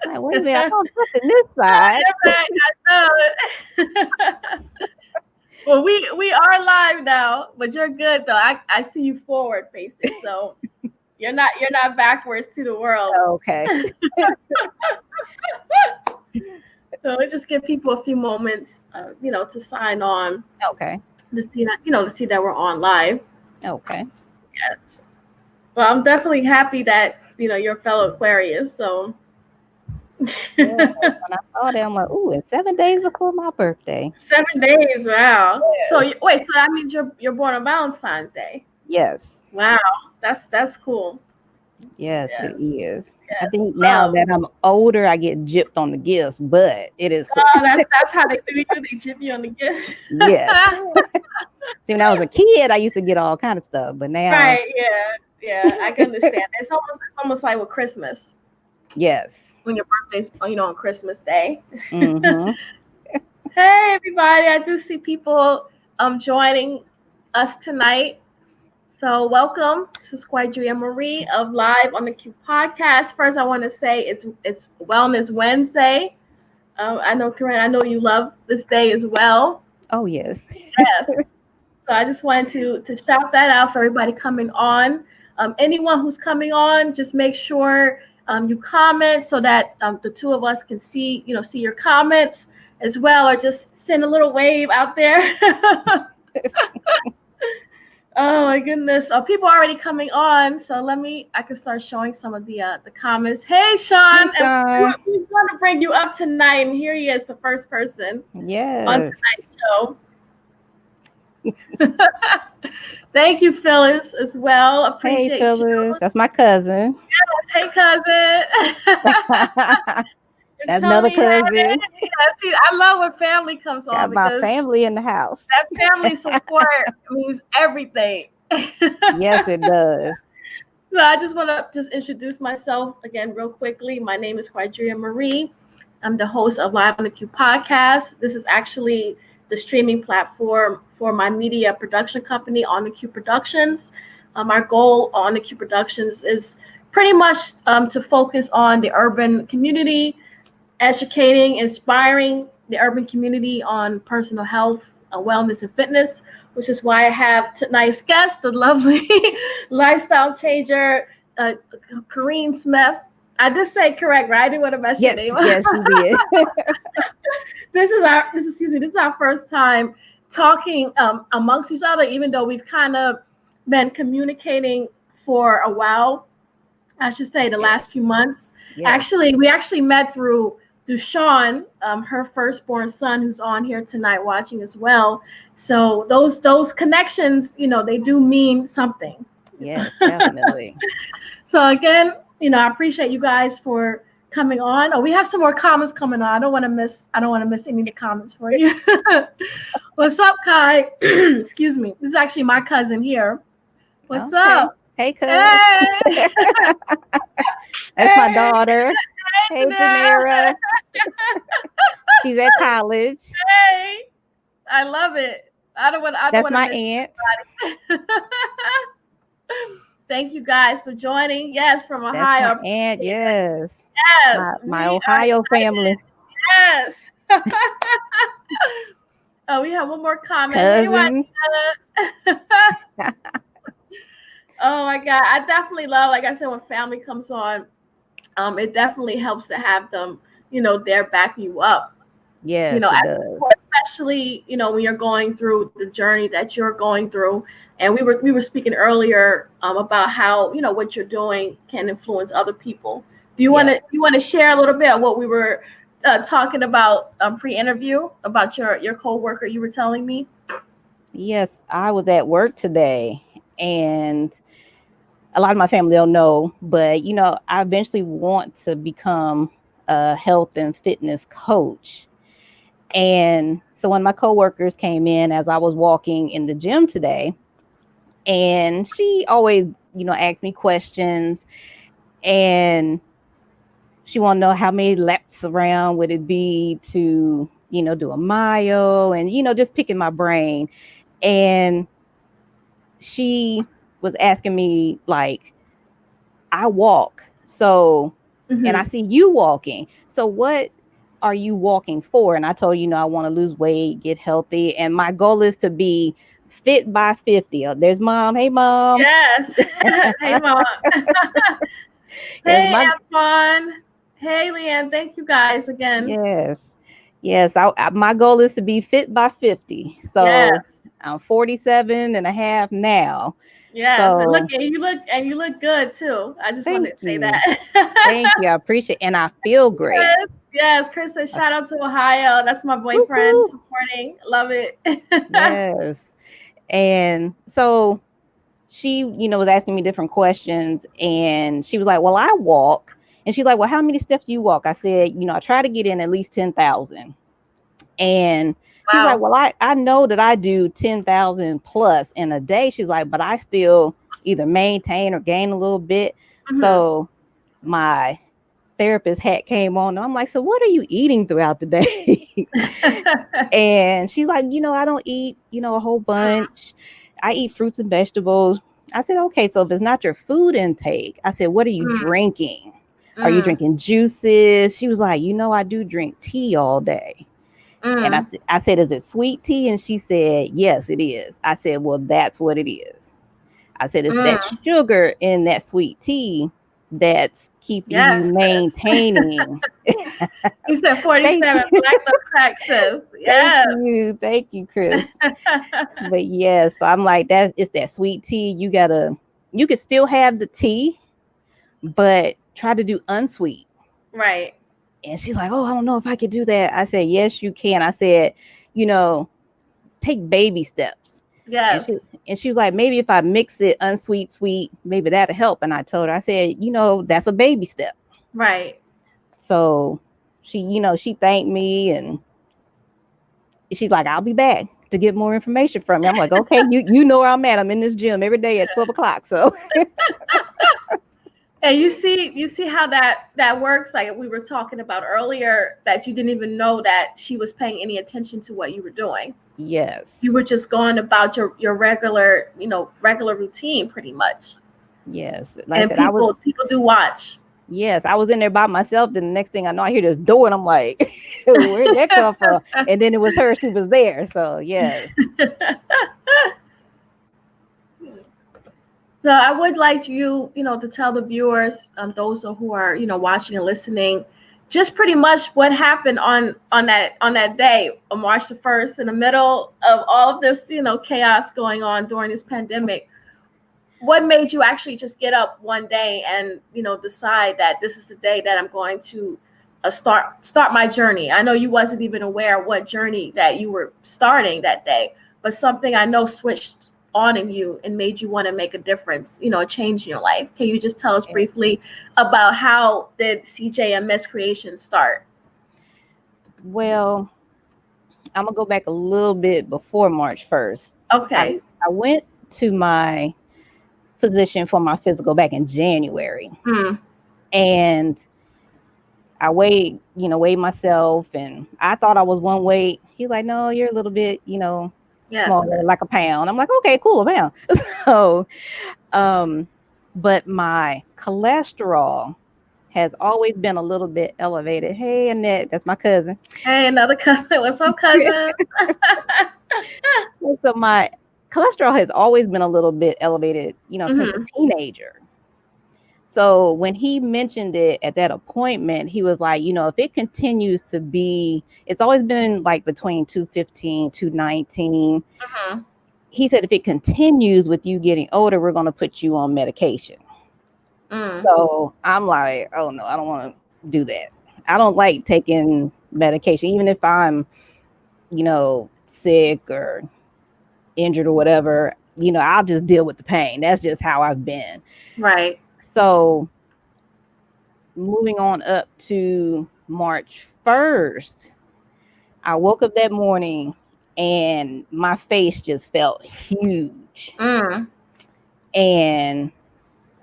Like, wait a minute, I don't trust in this side. I know. Well, we are live now, but you're good though. I see you forward facing, so you're not backwards to the world. Okay. So let's just give people a few moments, to sign on Okay. to see that we're on live. Okay. Yes. Well, I'm definitely happy that you're a fellow Aquarius. So Yeah. When I saw that, I'm like, ooh, it's 7 days before my birthday. 7 days. Wow. So Yes. wait, so that means you're born on Valentine's Day. Yes. Wow. That's cool. Yes, it Yes. is. I Yes. think now that I'm older, I get gypped on the gifts, but it is cool. Oh, that's how they do you. They chip you on the gift. Yes. See, when I was a kid, I used to get all kind of stuff, but now, Right. Yeah. Yeah. I can understand. It's almost like with Christmas yes. when your birthday's on Christmas Day. Mm-hmm. Hey everybody! I do see people joining us tonight. So welcome. This is Quadria Marie of Live on the Q podcast. First, I want to say it's Wellness Wednesday. I know, Corrine, I know you love this day as well. Oh, yes. Yes. So I just wanted to shout that out for everybody coming on. Anyone who's coming on, just make sure you comment so that the two of us can see your comments as well, or just send a little wave out there. Oh my goodness! People are already coming on, so I can start showing some of the comments. Hey, Sean, Hey, and John. we're going to bring you up tonight, and here he is, the first person on Yes. tonight's show. Thank you, Phyllis, as well. Hey, Appreciate you. Phyllis. That's my cousin. Hey, cousin. That's Tell another me, cousin. see, I love when family comes on Got my because family in the house. that family support means everything. Yes, it does. So I just want to just introduce myself again real quickly. My name is Quadria Marie. I'm the host of Live on the Q podcast. This is actually the streaming platform for my media production company, On the Q Productions. Our goal on the Q Productions is pretty much to focus on the urban community, educating, inspiring the urban community on personal health, wellness, and fitness, which is why I have tonight's guest, the lovely lifestyle changer, Corrine Smith. I did say correct, right? I didn't want to mess your Yes, name up. yes, you did. This is our first time talking amongst each other, even though we've kind of been communicating for a while. I should say the last few months. Yes. We actually met through Sean, her firstborn son, who's on here tonight watching as well. So those connections, they do mean something. Yes, definitely. So again, I appreciate you guys for coming on. Oh, we have some more comments coming on. I don't want to miss any of the comments for you. What's up, Kai? Excuse me. This is actually my cousin here. What's up? Hey, cuz. Hey. That's my daughter. Hey, Janera. Janera. She's at college. Hey, I love it. That's my aunt. Thank you guys for joining. Yes, from That's Ohio. my aunt. Yes. Yes, My Ohio family. Yes. Oh, we have one more comment. Cousin. Oh my God, I definitely love, like I said, when family comes on, it definitely helps to have them, there backing you up. Yes, it does. Especially, when you're going through the journey that you're going through. And we were speaking earlier about how, what you're doing can influence other people. Do you want to share a little bit of what we were talking about pre-interview about your coworker you were telling me? Yes, I was at work today, and a lot of my family don't know, but I eventually want to become a health and fitness coach. And so one of my coworkers came in as I was walking in the gym today, and she always, asks me questions, and she want to know how many laps around would it be to, do a mile, and, just picking my brain. And she was asking me, like, I walk. So and I see you walking. So what are you walking for? And I told you, I want to lose weight, get healthy, and my goal is to be fit by 50. There's mom. Hey, mom. Yes. Hey, mom. Yes, Hey, Antoine. Hey, Leanne. Thank you guys again. Yes. My goal is to be fit by 50. So yes. I'm 47 and a half now. Yes, so, and you look good too. I just wanted to say that. Thank you. I appreciate it. And I feel great. Chris says shout out to Ohio. That's my boyfriend supporting. Love it. Yes. And so she, was asking me different questions, and she was like, well, I walk. And she's like, well, how many steps do you walk? I said, I try to get in at least 10,000. And she's like, well, I know that I do 10,000 plus in a day. She's like, but I still either maintain or gain a little bit. So my therapist hat came on, and I'm like, so what are you eating throughout the day? And she's like, I don't eat, a whole bunch. I eat fruits and vegetables. I said, okay, so if it's not your food intake, I said, what are you drinking? Are you drinking juices? She was like, I do drink tea all day. And I said, is it sweet tea? And she said, yes, it is. I said, well, that's what it is. I said, it's that sugar in that sweet tea that's keeping you maintaining. You said 47 black no crack, sis. Yes. Thank you, Chris. But yes, I'm like, it's that sweet tea. You can still have the tea, but try to do unsweet. Right. And she's like, oh, I don't know if I could do that. I said, yes, you can. I said, take baby steps. Yes. And she was like, maybe if I mix it unsweet, sweet, maybe that'll help. And I told her, I said, that's a baby step. Right. So she thanked me, and she's like, I'll be back to get more information from me. I'm like, okay, you know where I'm at. I'm in this gym every day at 12 o'clock. So and you see how that works. Like we were talking about earlier, that you didn't even know that she was paying any attention to what you were doing. Yes. You were just going about your regular routine pretty much. Yes. Like and people do watch. Yes, I was in there by myself. Then the next thing I know, I hear this door, and I'm like, where'd that come from? And then it was her. She was there. So, yes. So I would like you, to tell the viewers, those who are, watching and listening, just pretty much what happened on that day, on March the 1st, in the middle of all of this, chaos going on during this pandemic. What made you actually just get up one day and, decide that this is the day that I'm going to start my journey? I know you wasn't even aware of what journey that you were starting that day, but something I know switched on in you and made you want to make a difference, a change in your life. Can you just tell us briefly about how did CJMS-Creations start? Well, I'm going to go back a little bit before March 1st. Okay. I went to my physician for my physical back in January. And I weighed myself, and I thought I was one weight. He's like, no, you're a little bit, smaller, like a pound. I'm like, okay, cool, a pound. So, but my cholesterol has always been a little bit elevated. Hey, Annette, that's my cousin. Hey, another cousin. What's up, cousin? So my cholesterol has always been a little bit elevated, since a teenager. So when he mentioned it at that appointment, he was like, if it continues to be, it's always been like between 215, 219. He said, if it continues with you getting older, we're going to put you on medication. So I'm like, oh no, I don't want to do that. I don't like taking medication, even if I'm, sick or injured or whatever, I'll just deal with the pain. That's just how I've been. Right. So moving on up to March 1st, I woke up that morning and my face just felt huge. And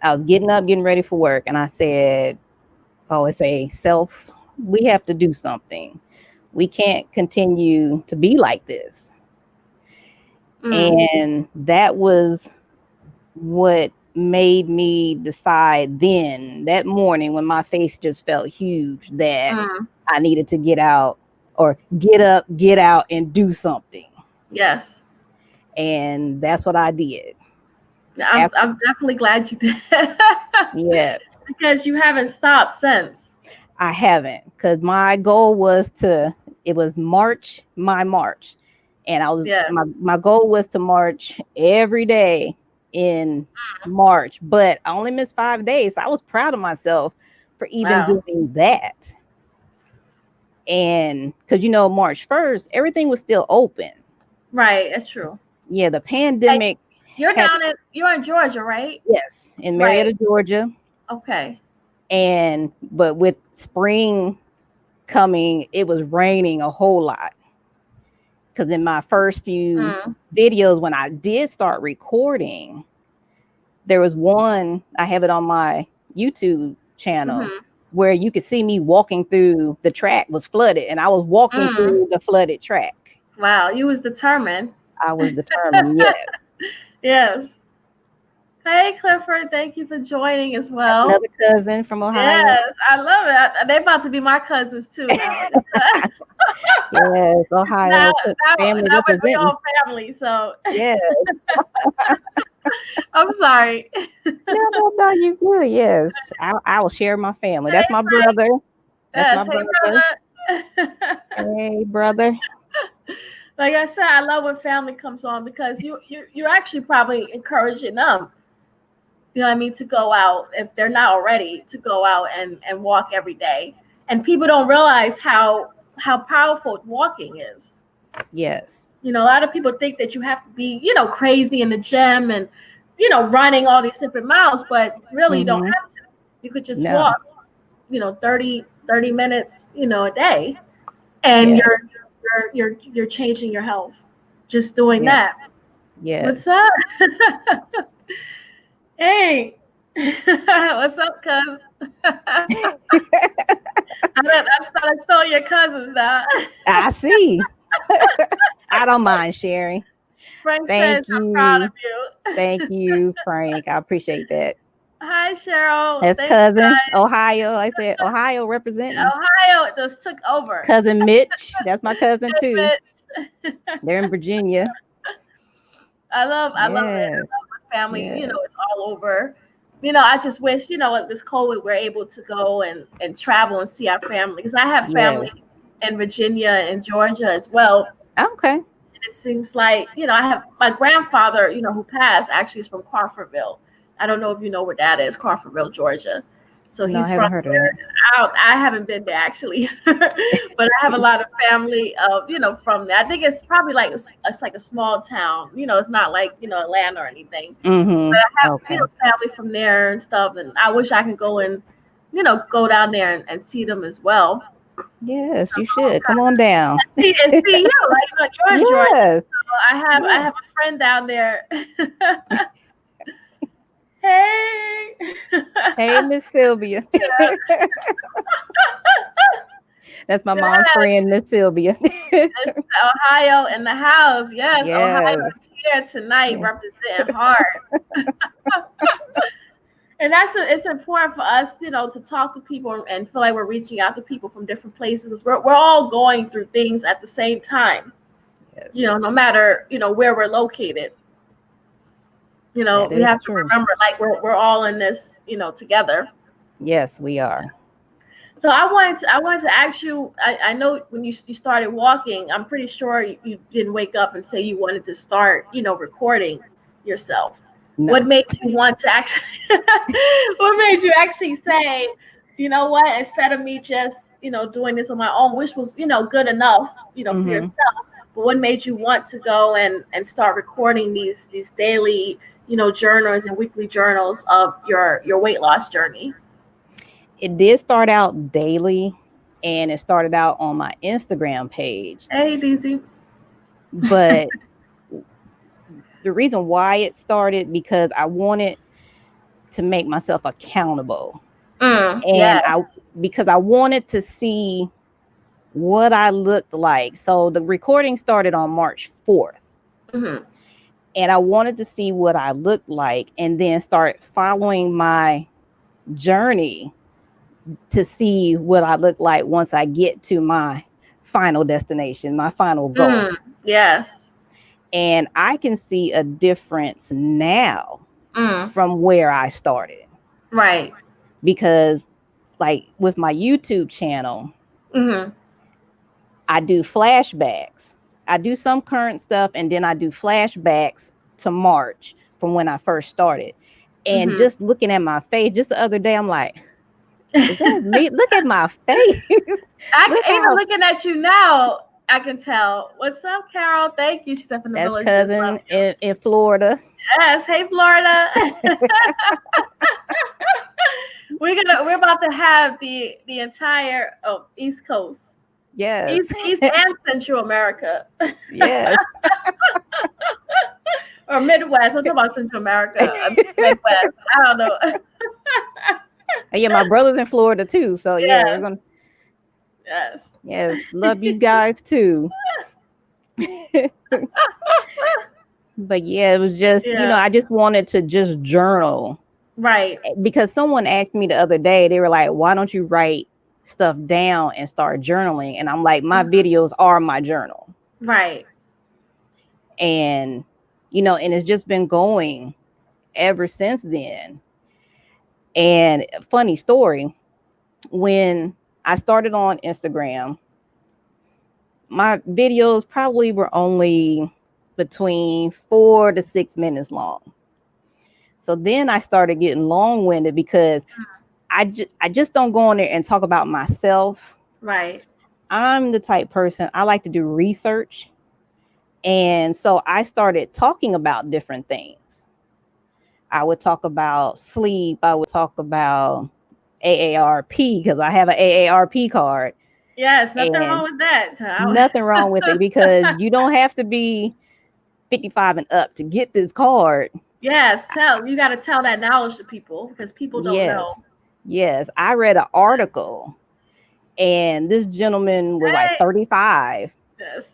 I was getting ready for work, and I said, oh, it's we have to do something. We can't continue to be like this. And that was what made me decide then that morning when my face just felt huge that I needed to get out or get up, get out and do something. Yes. And that's what I did. I'm definitely glad you did. Yes. Because you haven't stopped since. I haven't, because my goal was it was March. And I was, my goal was to march every day in March, but I only missed 5 days. So I was proud of myself for even doing that. And because, March 1st, everything was still open. Right. That's true. Yeah. The pandemic. You're in Georgia, right? Yes. In Marietta, Georgia. Okay. But with spring coming, it was raining a whole lot. Because in my first few videos, when I did start recording, there was one, I have it on my YouTube channel, where you could see me walking through the track was flooded, and I was walking through the flooded track. Wow, you was determined. I was determined, yes. Yes. Hey, Clifford, thank you for joining as well. Another cousin from Ohio. Yes, I love it. They're about to be my cousins too now. Yes, Ohio family representing. We're all family, so. Yes. I'm sorry. No, you good. Yes, I will share my family. That's my brother. That's my brother. Hey, brother. Like I said, I love when family comes on because you're actually probably encouraging them. You know what I mean? To go out, if they're not already, to go out and walk every day. And people don't realize how powerful walking is. Yes. A lot of people think that you have to be, crazy in the gym and, running all these different miles, but really you don't have to. You could just walk, 30 minutes, a day. And you're changing your health just doing that. Yeah. What's up? Hey, what's up, cuz? I stole your cousins now. I see. I don't mind sharing. Frank says, I'm proud of you. Thank you, Frank. I appreciate that. Hi, Cheryl. That's cousin, Ohio. I said Ohio representing. Ohio just took over. Cousin Mitch. That's my cousin too. They're in Virginia. I love it. I love family. It's all over. I just wish, with this COVID, we're able to go and travel and see our family. Because I have family in Virginia and Georgia as well. Okay. And it seems like, I have my grandfather, who passed, actually is from Crawfordville. I don't know if you know where that is, Crawfordville, Georgia. So he's from there. I haven't been there actually, but I have a lot of family from there. I think it's probably like it's like a small town. It's not like Atlanta or anything. But I have family from there and stuff, and I wish I could go and go down there and see them as well. Yes, you should come on down. See you. Like you're in Georgia. So I have a friend down there. Hey, Miss Sylvia. That's my mom's friend, Miss Sylvia. Ohio in the house. Yes. Ohio is here tonight representing hard. And it's important for us, to talk to people and feel like we're reaching out to people from different places. We're all going through things at the same time. Yes. No matter, where we're located. We have to remember, like we're all in this, together. Yes, we are. So I wanted to ask you. I know when you started walking, I'm pretty sure you didn't wake up and say you wanted to start, recording yourself. No. What made you want to actually? What made you actually say, you know what? Instead of me just, doing this on my own, which was, good enough, for yourself. But what made you want to go and start recording these daily journals and weekly journals of your weight loss journey? It did start out daily, and it started out on my Instagram page. Hey, DZ. But the reason why it started, because I wanted to make myself accountable. Because I wanted to see what I looked like. So the recording started on March 4th. And I wanted to see what I looked like and then start following my journey to see what I look like once I get to my final destination, my final goal. Yes. And I can see a difference now Mm. from where I started. Right. Because, like, with my YouTube channel, Mm-hmm. I do flashbacks. I do some current stuff, and then I do flashbacks to March from when I first started. And Mm-hmm. just looking at my face, just the other day, I'm like, is that me? Look at my face. Look Even how looking at you now, I can tell. What's up, Carol? Thank you. She's up in the that's village. Just love cousin you. in Florida. Yes. Hey, Florida. We're about to have the entire East Coast, Yes. East and Central America, Yes. or Midwest. I'm talking about Central America, Midwest. I don't know. And yeah, my brother's in Florida too. So yeah, we're Yes. gonna Yes. love you guys too. But yeah, it was just, Yeah. I just wanted to just journal. Right. Because someone asked me the other day, they were like, why don't you write stuff down and start journaling? And I'm like, my videos are my journal. Right. And, and it's just been going ever since then. And funny story, when I started on Instagram, my videos probably were only between 4 to 6 minutes long. So then I started getting long-winded because I just don't go on there and talk about myself. Right. I'm the type person, I like to do research. And so I started talking about different things. I would talk about sleep. I would talk about AARP because I have an AARP card. Yes, nothing wrong with that. Nothing wrong with it because you don't have to be 55 and up to get this card. Yes, you got to tell that knowledge to people because people don't know. Yes, I read an article and this gentleman was like 35. Yes.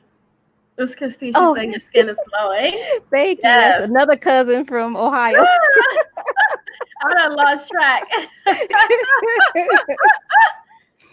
This Christine, she said your skin is glowing. Thank you. That's another cousin from Ohio. I done lost track.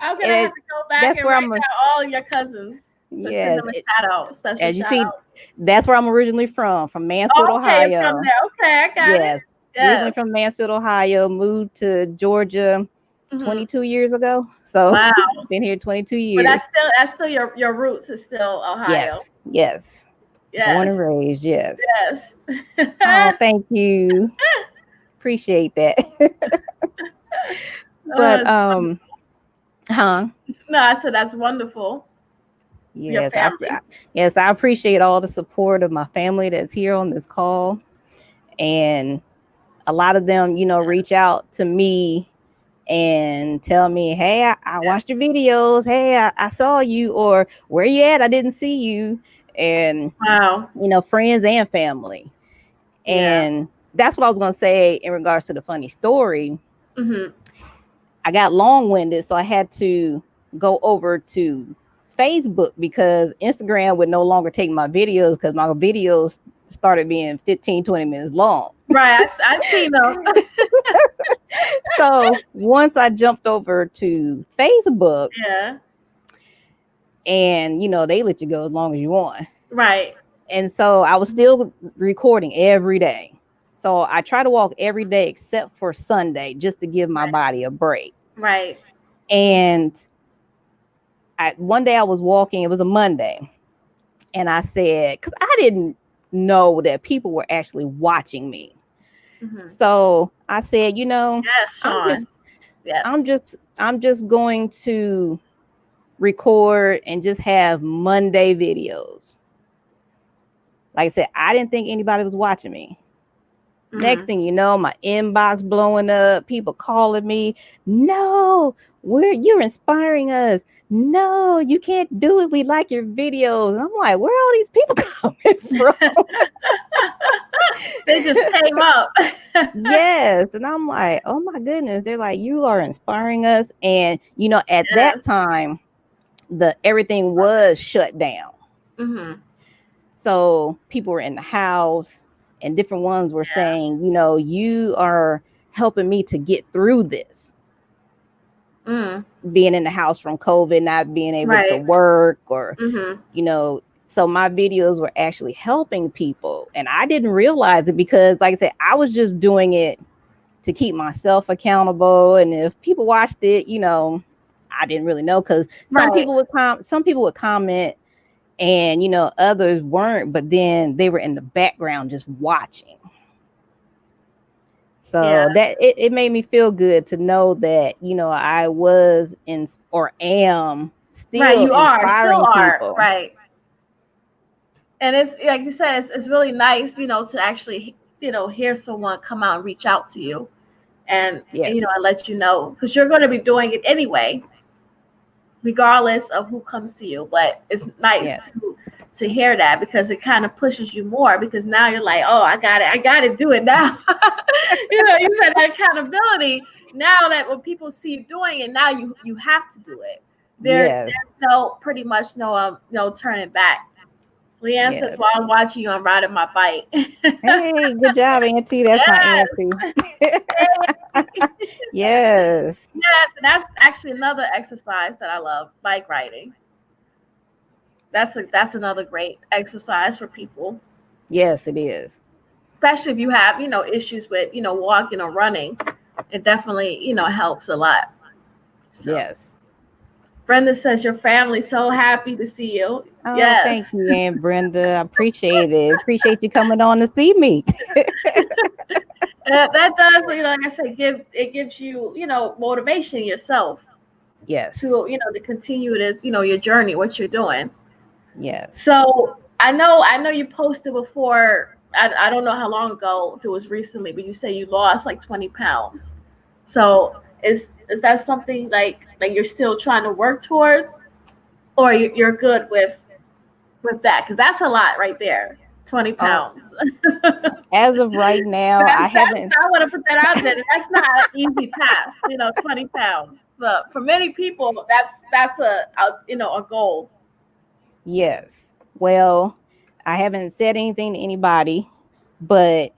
I'm gonna have to go back and write down all of your cousins. Yes. Send them a shout out, special as you shout see, out. That's where I'm originally from Mansfield, Ohio. From there. Okay, I got it. Originally from Mansfield, Ohio, moved to Georgia 22 years ago. So wow. Been here 22 years. But that's still your roots is still Ohio. Yes. Born and raised, yes. Oh, thank you. Appreciate that. But No, I said that's wonderful. Yes, I appreciate all the support of my family that's here on this call. And a lot of them, reach out to me and tell me, hey, I watched your videos. Hey, I saw you, or where you at? I didn't see you. And, wow, friends and family. And that's what I was going to say in regards to the funny story. Mm-hmm. I got long-winded, so I had to go over to Facebook because Instagram would no longer take my videos because my videos started being 15, 20 minutes long. Right. I see them. So once I jumped over to Facebook, and they let you go as long as you want. Right. And so I was still recording every day. So I try to walk every day except for Sunday just to give my body a break. Right. And one day I was walking, it was a Monday, and I said, because I didn't know that people were actually watching me. Mm-hmm. So I said, yes, Sean. I'm just going to record and just have Monday videos. Like I said, I didn't think anybody was watching me. Mm-hmm. Next thing you know, my inbox blowing up, people calling me, no, you're inspiring us. No, you can't do it. We like your videos. And I'm like, where are all these people coming from? They just came up. Yes. And I'm like, oh my goodness. They're like, you are inspiring us. And, at that time, everything was shut down. Mm-hmm. So people were in the house. and different ones were saying, you know, you are helping me to get through this. Being in the house from COVID, not being able to work, or you know, so my videos were actually helping people, and I didn't realize it because, like I said, I was just doing it to keep myself accountable. And if people watched it, you know, I didn't really know, because some people would comment, and you know, others weren't, but then they were in the background just watching. So that it made me feel good to know that, you know, I was in, or am still inspiring people. Right. And it's like you said, it's really nice, you know, to actually, you know, hear someone come out and reach out to you, and you know, and let you know, because you're going to be doing it anyway, regardless of who comes to you. But it's nice to hear that, because it kind of pushes you more, because now you're like, oh, I got to do it now. You know, you said that accountability. Now that when people see you doing it, now you have to do it. There's no turning back. Leanne says, while I'm watching you, I'm riding my bike. Hey, good job, Auntie. That's my auntie. Yes. Yes, and that's actually another exercise that I love, bike riding. That's another great exercise for people. Yes, it is. Especially if you have, you know, issues with, you know, walking or running. It definitely, you know, helps a lot. So. Yes. Brenda says, your family's so happy to see you. Oh, yes. Thank you, Aunt Brenda. I appreciate it. Appreciate you coming on to see me. That does, you know, like I said, gives you, you know, motivation yourself. Yes. To, you know, to continue this, you know, your journey, what you're doing. Yes. So I know you posted before. I don't know how long ago, if it was recently, but you say you lost like 20 pounds. So is that something like you're still trying to work towards, or you're good with that? Because that's a lot right there, 20 pounds. As of right now, I haven't. I want to put that out there. That's not an easy task, you know, 20 pounds. But for many people, that's a goal. Yes. Well, I haven't said anything to anybody, but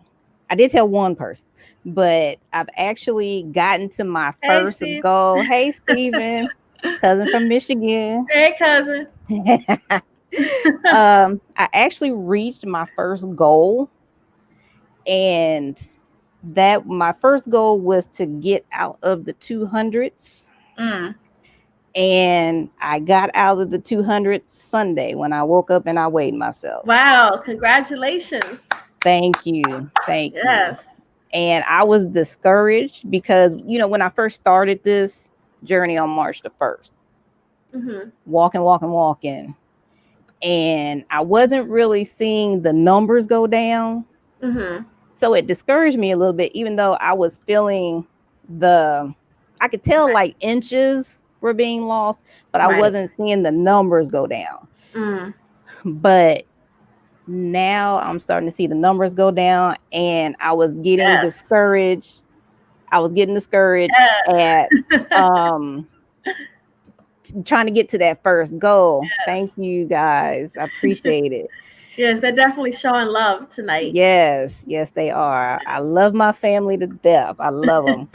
I did tell one person. But I've actually gotten to my first goal. Hey, Steven, cousin from Michigan. Hey, cousin. I actually reached my first goal, and that my first goal was to get out of the 200s. And I got out of the 200s Sunday when I woke up and I weighed myself. Wow, congratulations. Thank you. Yes. And I was discouraged because, you know, when I first started this journey on March the 1st, walking, and I wasn't really seeing the numbers go down. So it discouraged me a little bit, even though I was feeling I could tell like inches were being lost, but I wasn't seeing the numbers go down. But now I'm starting to see the numbers go down, and I was getting discouraged. At trying to get to that first goal. Thank you guys. I appreciate it. Yes, they're definitely showing love tonight. Yes, they are. I love my family to death. I love them.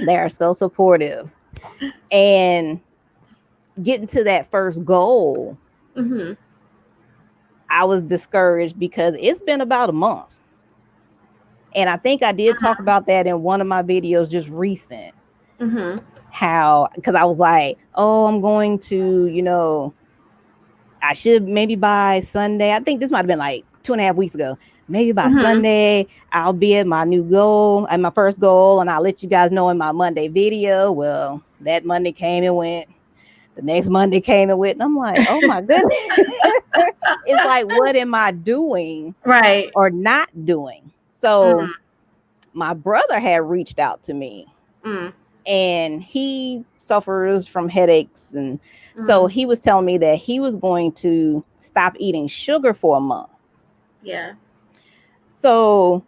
They are so supportive. And getting to that first goal, I was discouraged because it's been about a month. And I think I did talk about that in one of my videos just recent. How, because I was like, oh, I'm going to, you know, I should maybe by Sunday. I think this might have been like 2.5 weeks ago. Maybe by Sunday, I'll be at my new goal, at my first goal, and I'll let you guys know in my Monday video. Well, that Monday came and went. The next Monday came and went. And I'm like, oh my goodness. It's like, what am I doing? Right. Or not doing? So my brother had reached out to me. And he suffers from headaches. And so he was telling me that he was going to stop eating sugar for a month. Yeah. So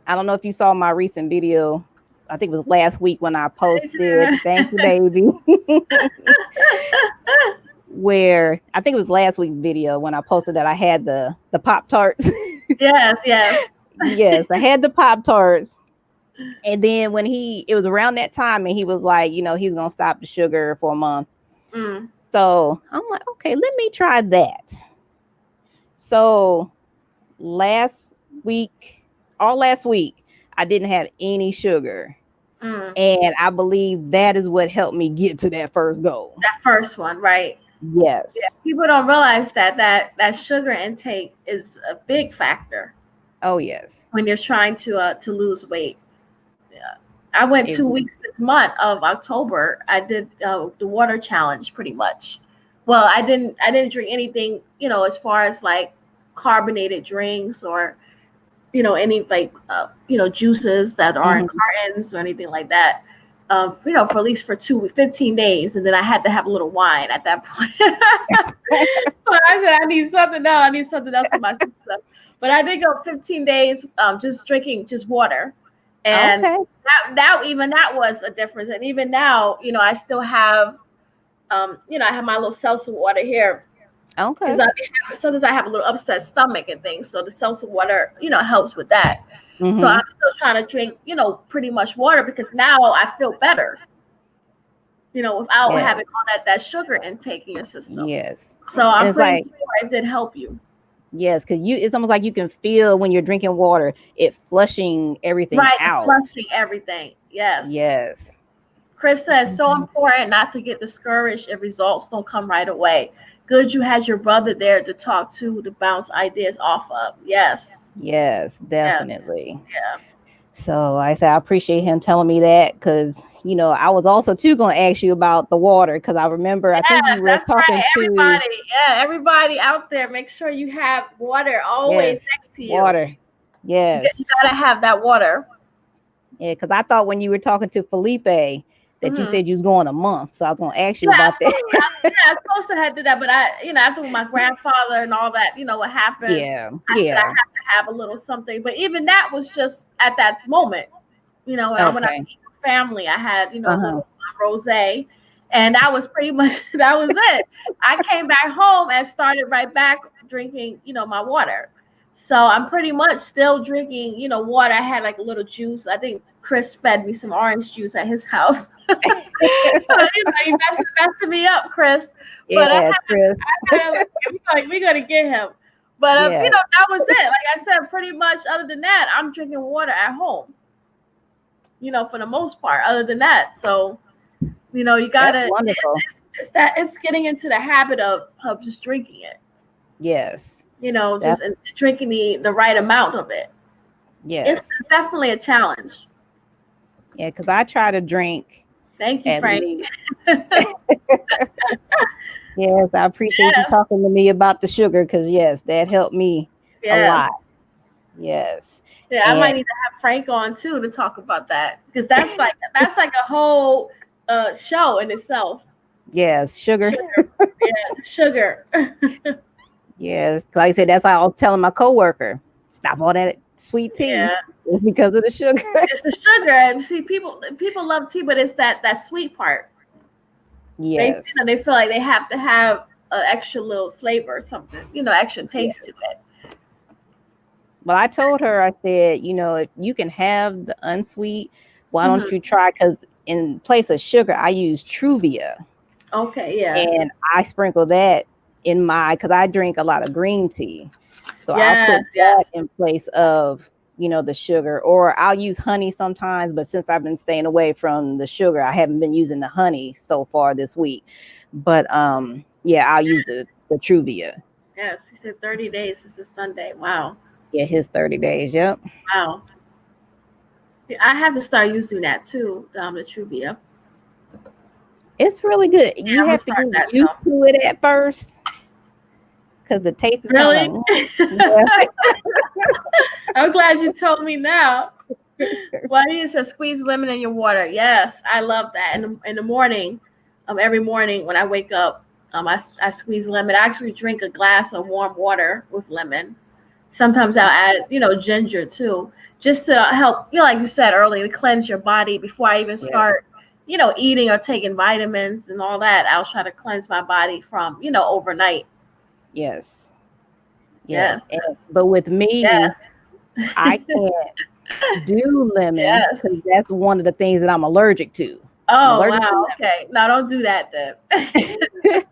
I don't know if you saw my recent video. I think it was last week when I posted. Thank you, baby. Where I think it was last week's video when I posted that I had the Pop-Tarts. Yes, yes. Yes, I had the Pop-Tarts. And then when it was around that time and he was like, he's going to stop the sugar for a month. Mm. So I'm like, okay, let me try that. So last week, all last week, I didn't have any sugar. Mm. And I believe that is what helped me get to that first goal. That first one, right? Yes. Yeah. People don't realize that sugar intake is a big factor Oh, yes. when you're trying to lose weight. Yeah. I went It 2 weeks this month of October. I did the water challenge pretty much. Well, I didn't drink anything, as far as like carbonated drinks or any like juices that aren't Mhm. cartons or anything like that. For at least for 15 days, and then I had to have a little wine at that point. But I said I need something else. I need something else in my system. But I did go 15 days, just drinking just water, and Okay. that was a difference. And even now, I still have, I have my little seltzer water here because Okay. sometimes I have a little upset stomach and things. So the seltzer water, helps with that. So I'm Mhm. still trying to drink, pretty much water because now I feel better, without Yes. having all that sugar intake in your system. Yes. So And I'm it's pretty like, sure it did help you. yes, because it's almost like you can feel when you're drinking water, it flushing everything Right, out. flushing everything. Yes. Yes. Chris says, so Mhm. important not to get discouraged if results don't come right away. Good you had your brother there to talk to bounce ideas off of. Yes. Yes, Yeah. definitely. Yeah. So I said I appreciate him telling me that because I was also too going to ask you about the water because I remember I think you Yes, were that's right. talking to Everybody. Yeah, everybody out there, make sure you have water always yes next to you. water. Yes, You gotta have that water. yeah, because I thought when you were talking to Felipe that you Hmm. said you was going a month, so I was going to ask you Yeah, about that. I was supposed to have did that, but after my grandfather and all that, what happened, Yeah, I said I yeah. have to have a little something. But even that was just at that moment, when I Okay. meet family, I had, a Uh-huh. little rosé, and that was pretty much that was it. I came back home and started right back drinking, my water. So I'm pretty much still drinking, water. I had like a little juice. I think Chris fed me some orange juice at his house. You messing me up, Chris. But Yeah, Chris. I gotta, we gotta get him. But Yeah, that was it. Like I said, pretty much. Other than that, I'm drinking water at home. For the most part. Other than that, so you that's gotta. wonderful. It's getting into the habit of just drinking it. Yes, Just that's drinking the right amount of it. It's yes. definitely a challenge. Yeah, because I try to drink Thank you, at Frank. least. Yes, I appreciate you Yeah, talking to me about the sugar because yes, that helped me a yes. lot. Yes. Yeah, I might And need to have Frank on too to talk about that because that's like a whole show in itself. yes, sugar. Sugar, yeah, sugar. Yes. Like I said, that's why I was telling my coworker, stop all that sweet tea. Yeah, It's because of the sugar. it's the sugar. And see, people love tea, but it's that sweet part. They Yes. they feel like they have to have an extra little flavor or something, extra taste Yes. to it. Well, I told her, I said, if you can have the unsweet, why don't Hmm. you try? Because in place of sugar, I use Truvia. Okay, yeah, And I sprinkle that in because I drink a lot of green tea. So I'll put yes, that yes. in place of, the sugar, or I'll use honey sometimes. But since I've been staying away from the sugar, I haven't been using the honey so far this week. But yeah, I'll use the Truvia. Yes, he said 30 days. This is Sunday. Wow. Yeah, his 30 days. Yep. Wow. Yeah, I have to start using that too, the Truvia. It's really good. Yeah, You I'm gonna have to start get that used too. to it at first because the taste is kind Really? of yeah. I'm glad you told me now. Well, you said squeeze lemon in your water. Yes, I love that. In the morning, every morning when I wake up, I squeeze lemon. I actually drink a glass of warm water with lemon. Sometimes I'll add, ginger too, just to help, like you said earlier, to cleanse your body before I even Yeah. start, eating or taking vitamins and all that. I'll try to cleanse my body from, overnight. Yes. Yes. Yes. Yes. But with me, Yes. I can't do lemon Yes. because that's one of the things that I'm allergic to. I'm Oh allergic wow. to Okay. Now don't do that then. lemon.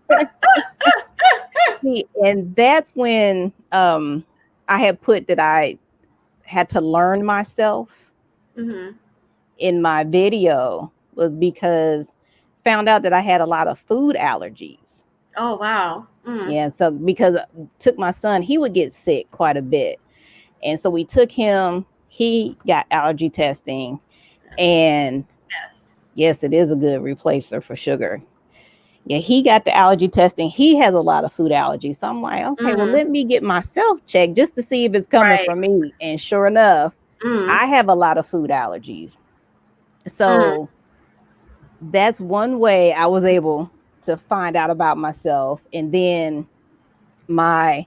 See, and that's when I had put that I had to learn myself hmm in my video was because found out that I had a lot of food allergies. Oh wow. Mm. Yeah, so because took my son, he would get sick quite a bit. And so we took him, he got allergy testing, and Yes. yes, it is a good replacer for sugar. Yeah, he got the allergy testing. He has a lot of food allergies. So I'm like, okay, well, Mm. let me get myself checked just to see if it's coming Right. from me. And sure enough, Mm. I have a lot of food allergies. Mm. So that's one way I was able to find out about myself. And then my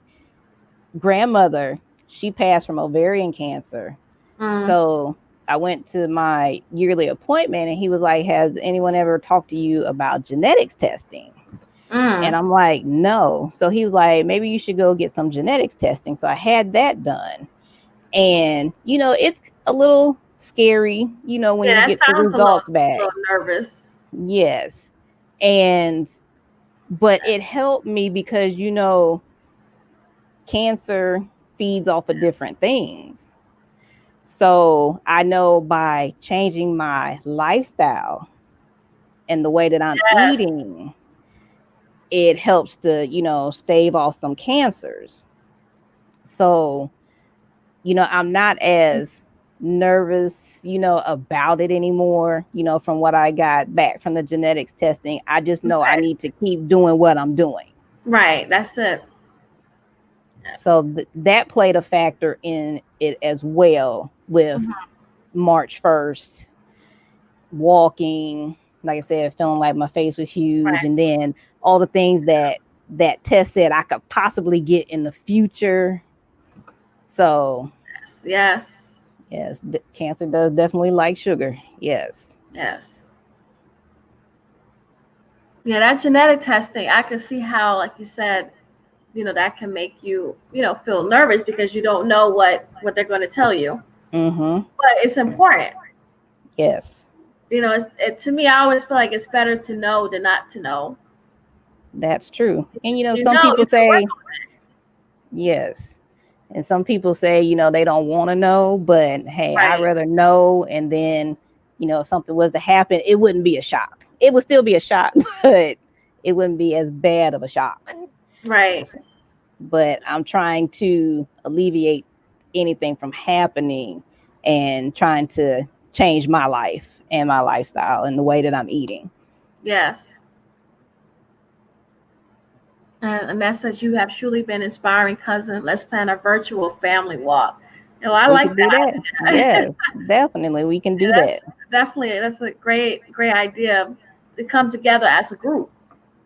grandmother, she passed from ovarian cancer. Mm. So I went to my yearly appointment and he was like, has anyone ever talked to you about genetics testing? And Mm. I'm like, no. So he was like, maybe you should go get some genetics testing. So I had that done. And, it's a little scary, when you Yeah, that get the sounds results a back. little nervous. Yes. And, but it helped me because, cancer feeds off of Yes. different things. So I know by changing my lifestyle and the way that I'm Yes. eating, it helps to, stave off some cancers. So, I'm not as nervous, about it anymore, from what I got back from the genetics testing. I just know I Okay. need to keep doing what I'm doing. Right. That's it. So that played a factor in it as well with Mhm. March 1st, walking, like I said, feeling like my face was huge. Right. And then all the things that test said I could possibly get in the future. So, Yes. Yes. yes, cancer does definitely like sugar. Yes. Yes. Yeah, that genetic testing, I can see how, like you said, that can make you, feel nervous because you don't know what they're going to tell you. Mm-hmm. But it's important. Yes, To me, I always feel like it's better to know than not to know. that's true. And You some know, people you can work say yes. And some people say, they don't want to know, but hey, on I'd right. rather know. And then, if something was to happen, it wouldn't be a shock. It would still be a shock, but it wouldn't be as bad of a shock. Right. But I'm trying to alleviate anything from happening and trying to change my life and my lifestyle and the way that I'm eating. Yes. And that says you have truly been inspiring, cousin. Let's plan a virtual family walk. I We like could do that. that. Yes, definitely. We can do That's that. that's a great idea to come together as a group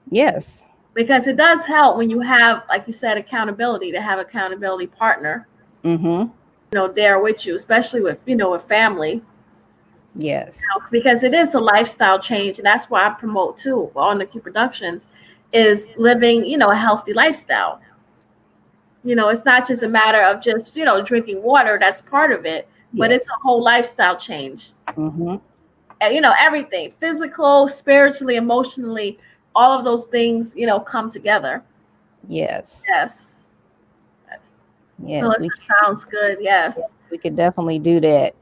Yes. because it does help when you have, like you said, accountability to have accountability partner, Mm-hmm. there with you, especially with family, Yes. because it is a lifestyle change, and that's why I promote too on the Q Productions is living, a healthy lifestyle. It's not just a matter of just, drinking water. That's part of it, but Yes. it's a whole lifestyle change. Mm-hmm. And, everything, physical, spiritually, emotionally, all of those things, come together. Yes. Yes. Yes. Yes. Melissa, sounds good. Yes. We could definitely do that.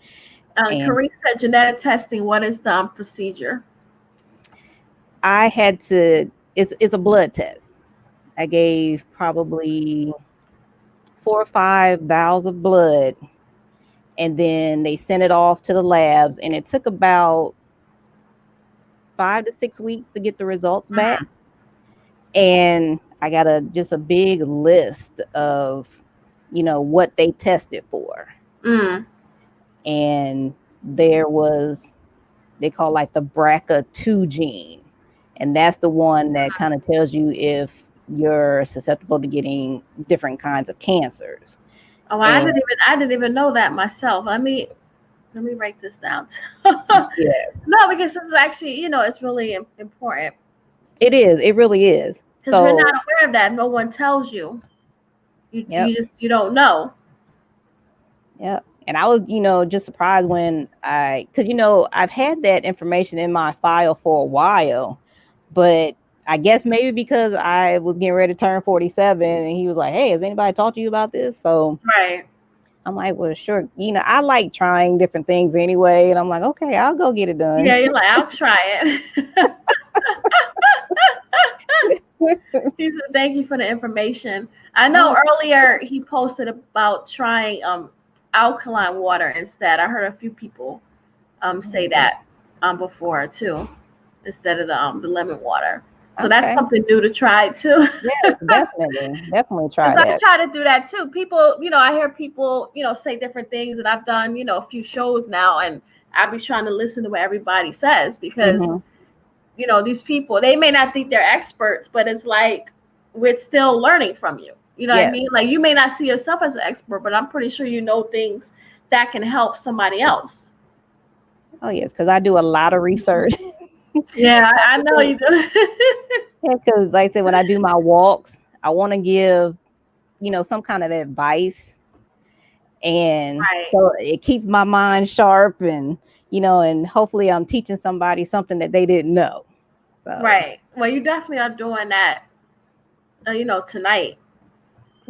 And Corrine said genetic testing. What is the procedure? I had to. It's a blood test. I gave probably 4 or 5 vials of blood, and then they sent it off to the labs, and it took about 5 to 6 weeks to get the results back. And I got just a big list of, what they tested for. Mm. And there was, they call like the BRCA2 gene. And that's the one that kind of tells you if you're susceptible to getting different kinds of cancers. Oh, And I didn't even know that myself. Let me write this down. yeah, No, because this is actually, it's really important it is. It really is. because we're So not aware of that. No one tells you. You don't know. Yeah. And I was, just surprised when because, I've had that information in my file for a while, but I guess maybe because I was getting ready to turn 47 and he was like, hey, has anybody talked to you about this? So Right. I'm like, well, sure. I like trying different things anyway. And I'm like, okay, I'll go get it done. Yeah, you're like, I'll try it. He said, thank you for the information. I know earlier he posted about trying alkaline water instead. I heard a few people say that before too, instead of the lemon water. So that's something new to try too. Yes, definitely try Because that. I try to do that too. People, I hear people, say different things, and I've done, a few shows now, and I be trying to listen to what everybody says because, these people, they may not think they're experts, but it's like we're still learning from you. You know what I mean? Like you may not see yourself as an expert, but I'm pretty sure you know things that can help somebody else. Oh yes, because I do a lot of research. Yeah, I know you do. Yeah, because like I said, when I do my walks, I want to give, some kind of advice. And so it keeps my mind sharp and, and hopefully I'm teaching somebody something that they didn't know. So. Right. Well, you definitely are doing that, tonight.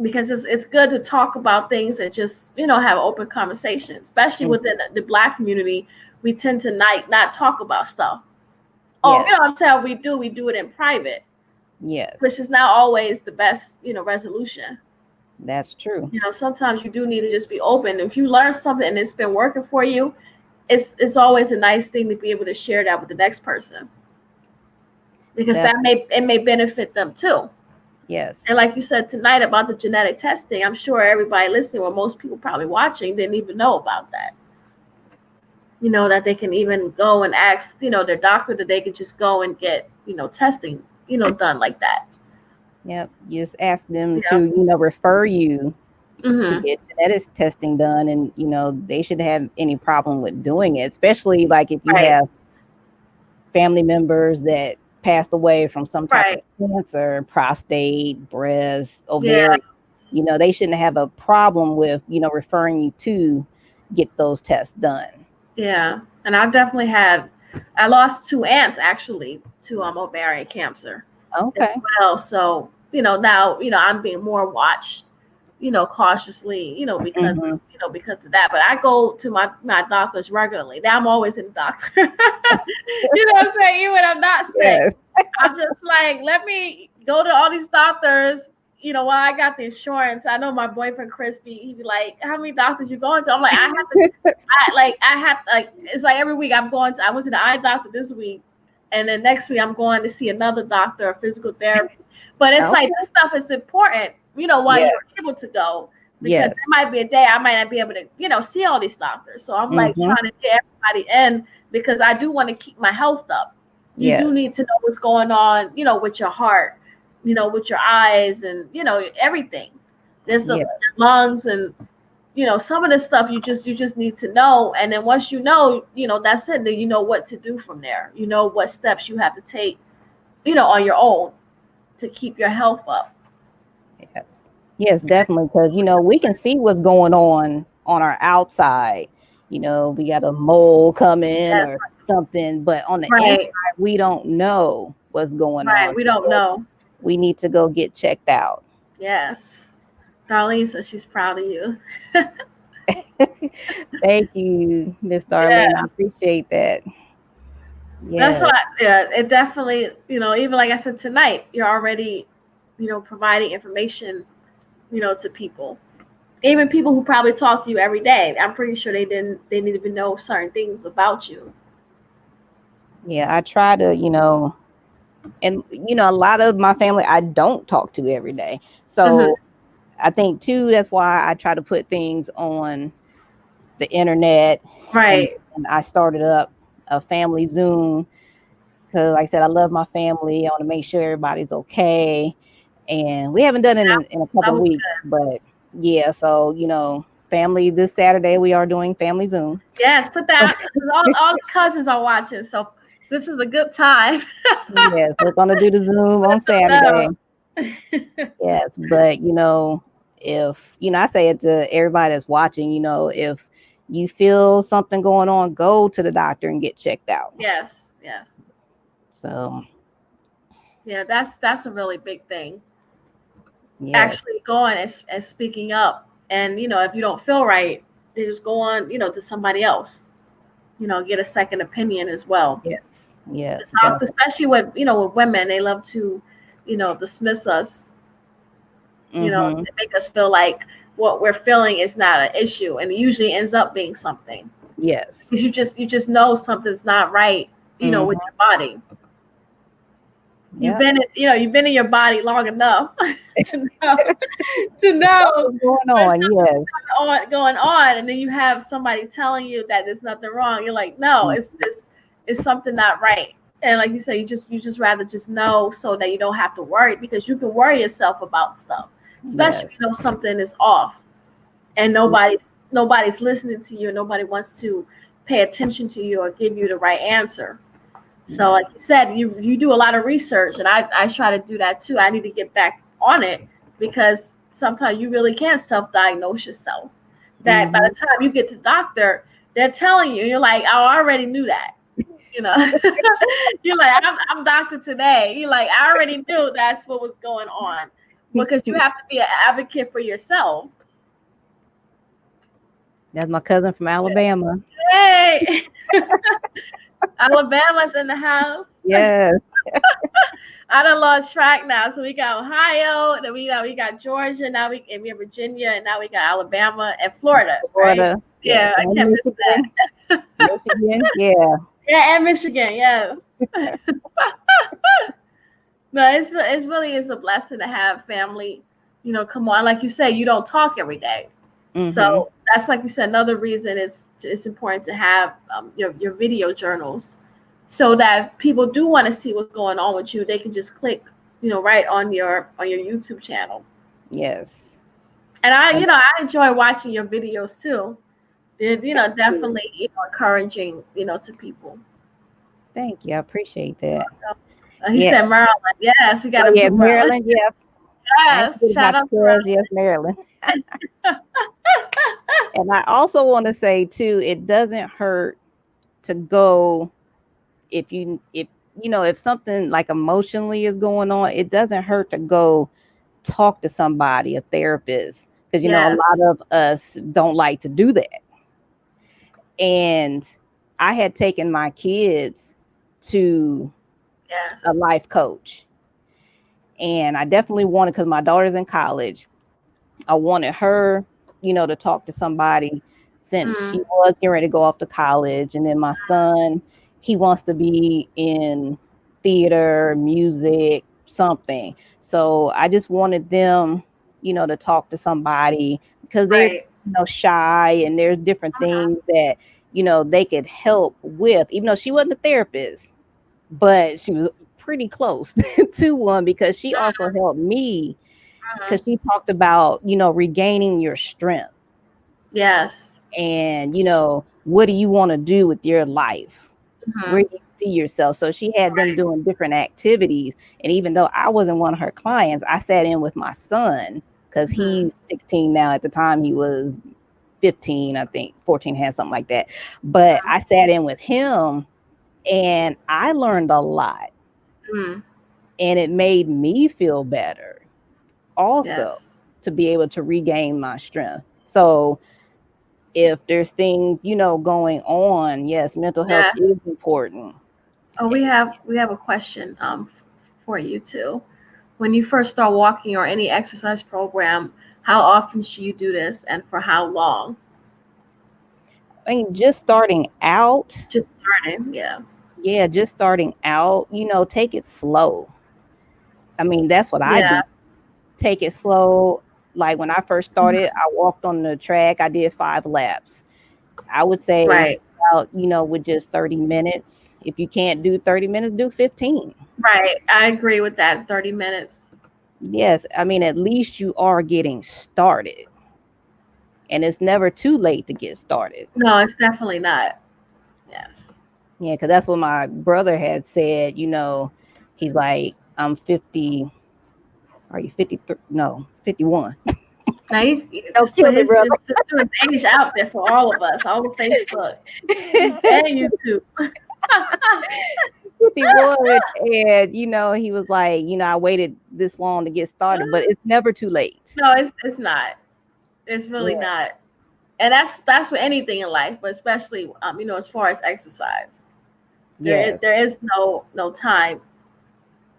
Because it's good to talk about things and just, have open conversations, especially within the Black community. We tend to not talk about stuff. Oh, until we do it in private. Yes. Which is not always the best, resolution. That's true. Sometimes you do need to just be open. If you learn something and it's been working for you, it's always a nice thing to be able to share that with the next person. Because it may benefit them too. Yes. And like you said tonight about the genetic testing, I'm sure everybody listening, or most people probably watching, didn't even know about that. That they can even go and ask, their doctor that they could just go and get, testing, done like that. Yep. You just ask them to, refer you to get genetics testing done. And, they shouldn't have any problem with doing it, especially like if you have family members that passed away from some type of cancer, prostate, breast, ovarian, they shouldn't have a problem with, referring you to get those tests done. Yeah. And I've definitely I lost 2 aunts actually to ovarian cancer. Okay. As well. So, now, I'm being more watched, cautiously, because because of that. But I go to my doctors regularly. Now I'm always in the doctor. You know what I'm saying? Even when I'm not sick. Yes. I'm just like, let me go to all these doctors. While I got the insurance, I know my boyfriend Crispy, he'd be like, how many doctors you going to? I'm like, it's like every week I went to the eye doctor this week, and then next week I'm going to see another doctor, a physical therapy. But it's like this stuff is important, while you're able to go, because there might be a day I might not be able to, see all these doctors. So I'm like trying to get everybody in, because I do want to keep my health up. You do need to know what's going on, with your heart, with your eyes and, everything. There's the lungs and, some of the stuff you just need to know. And then once you know, that's it. Then you know what to do from there. You know what steps you have to take, on your own to keep your health up. Yes, definitely. Because, we can see what's going on our outside. We got a mole coming or something, but on the inside, we don't know what's going on. Right, we don't know. We need to go get checked out. Yes. Darlene says she's proud of you. Thank you, Miss Darlene. I appreciate that. Yeah. That's why, it definitely, even like I said tonight, you're already, providing information, to people. Even people who probably talk to you every day. I'm pretty sure they didn't even know certain things about you. Yeah, I try to, and a lot of my family I don't talk to every day. So I think too, that's why I try to put things on the internet. Right. And I started up a family Zoom because, like I said, I love my family. I want to make sure everybody's okay. And we haven't done it in a couple of weeks, but yeah. So, family this Saturday, we are doing family Zoom. Yes, put that all the cousins are watching. So this is a good time. Yes, we're going to do the Zoom on Saturday. Yes, but, if, I say it to everybody that's watching, if you feel something going on, go to the doctor and get checked out. Yes. So, Yeah, that's a really big thing. yes. Actually going and speaking up. And, if you don't feel right, they just go on, to somebody else, get a second opinion as well. Yes. Yes. Doctors, especially with women, they love to, dismiss us. Mm-hmm. They make us feel like what we're feeling is not an issue, and it usually ends up being something. Yes. Because you just know something's not right, with Mm-hmm. your body. Yep. You've been in your body long enough to know What's going on? Yes. going on, and then you have somebody telling you that there's nothing wrong. You're like, no, it's something not right. And like you say, you just rather just know so that you don't have to worry, because you can worry yourself about stuff, especially Yes. something is off and nobody's listening to you. Nobody wants to pay attention to you or give you the right answer. So like you said, you do a lot of research, and I try to do that too. I need to get back on it, because sometimes you really can't self-diagnose yourself. That by the time you get to the doctor, they're telling you, you're like, I already knew that. You're like, I'm doctor today. You're like, I already knew that's what was going on, because you have to be an advocate for yourself. That's my cousin from Alabama. Hey, Alabama's in the house. Yes. I done lost track now. So we got Ohio, then we got Georgia, now we have Virginia, and now we got Alabama and Florida. Florida. Right? Yes. Yeah, I can't miss that. Michigan. Yeah. Yeah, and Michigan, yes. No, it's really is a blessing to have family. Come on, like you said, you don't talk every day. Mm-hmm. So that's, like you said, another reason it's important to have your video journals, so that people do want to see what's going on with you. They can just click, right on your YouTube channel. Yes. And I enjoy watching your videos too. They're, definitely, encouraging, to people. Thank you. I appreciate that. He said Maryland. Yes, we got to put Maryland. Yeah. Yes, shout out to Maryland. Yes, Maryland. And I also want to say too, it doesn't hurt to go if something like emotionally is going on. It doesn't hurt to go talk to somebody, a therapist, because a lot of us don't like to do that. And I had taken my kids to a life coach, and I definitely wanted, because my daughter's in college, I wanted her, to talk to somebody, since she was getting ready to go off to college. And then my son, he wants to be in theater, music, something. So I just wanted them, to talk to somebody, because they're, shy, and there's different things that, they could help with, even though she wasn't a therapist, but she was pretty close to one, because she also helped me, because she talked about, regaining your strength. Yes. And, what do you want to do with your life? Where do you see yourself? So she had them doing different activities. And even though I wasn't one of her clients, I sat in with my son, because he's 16 now. At the time he was 15, I think 14, had something like that. But I sat in with him, and I learned a lot. And it made me feel better also, to be able to regain my strength. So if there's things, going on, yes, mental health is important. Oh, we have a question for you too. When you first start walking or any exercise program, how often should you do this, and for how long? I mean, just starting out. Just starting, yeah. Yeah, just starting out, take it slow. I mean, that's what I do. Take it slow. Like when I first started, I walked on the track. I did 5 laps. I would say out, with just 30 minutes. If you can't do 30 minutes, do 15. Right. I agree with that. 30 minutes. Yes. I mean, at least you are getting started. And it's never too late to get started. No, it's definitely not. Yes. Yeah, because that's what my brother had said. He's like, I'm 50. Are you 53? No, 51. Now he's Don't kill me, brother. just put his age out there for all of us, all of Facebook and YouTube. 51, and he was like, I waited this long to get started, but it's never too late. No, it's not. It's really not. And that's with anything in life, but especially as far as exercise. There is no time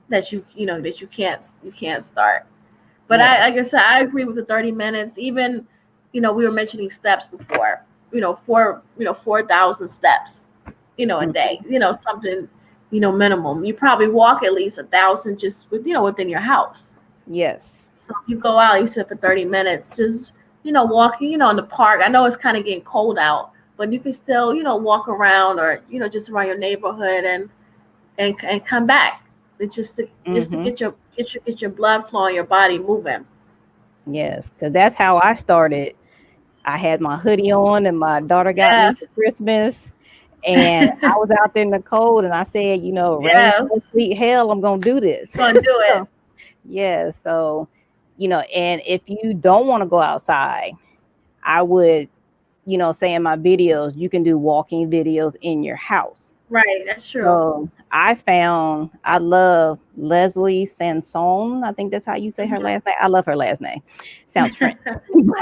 that you can't start. But like I said, I agree with the 30 minutes. Even, we were mentioning steps before, 4,000 steps, a day, something, minimum. You probably walk at least 1,000 just within your house. Yes. So if you go out, you sit for 30 minutes, just, walking, in the park. I know it's kind of getting cold out, but you can still, walk around or, just around your neighborhood and come back. It's just to get your blood flow in your body moving. Yes, because that's how I started. I had my hoodie on, and my daughter got me for Christmas, and I was out there in the cold, and I said, rain, sleet, hell, I'm gonna do this. Gonna do it. Yeah. So, and if you don't want to go outside, I would, say in my videos, you can do walking videos in your house. Right, that's true. So I love Leslie Sanson. I think that's how you say her last name. I love her last name. Sounds French. I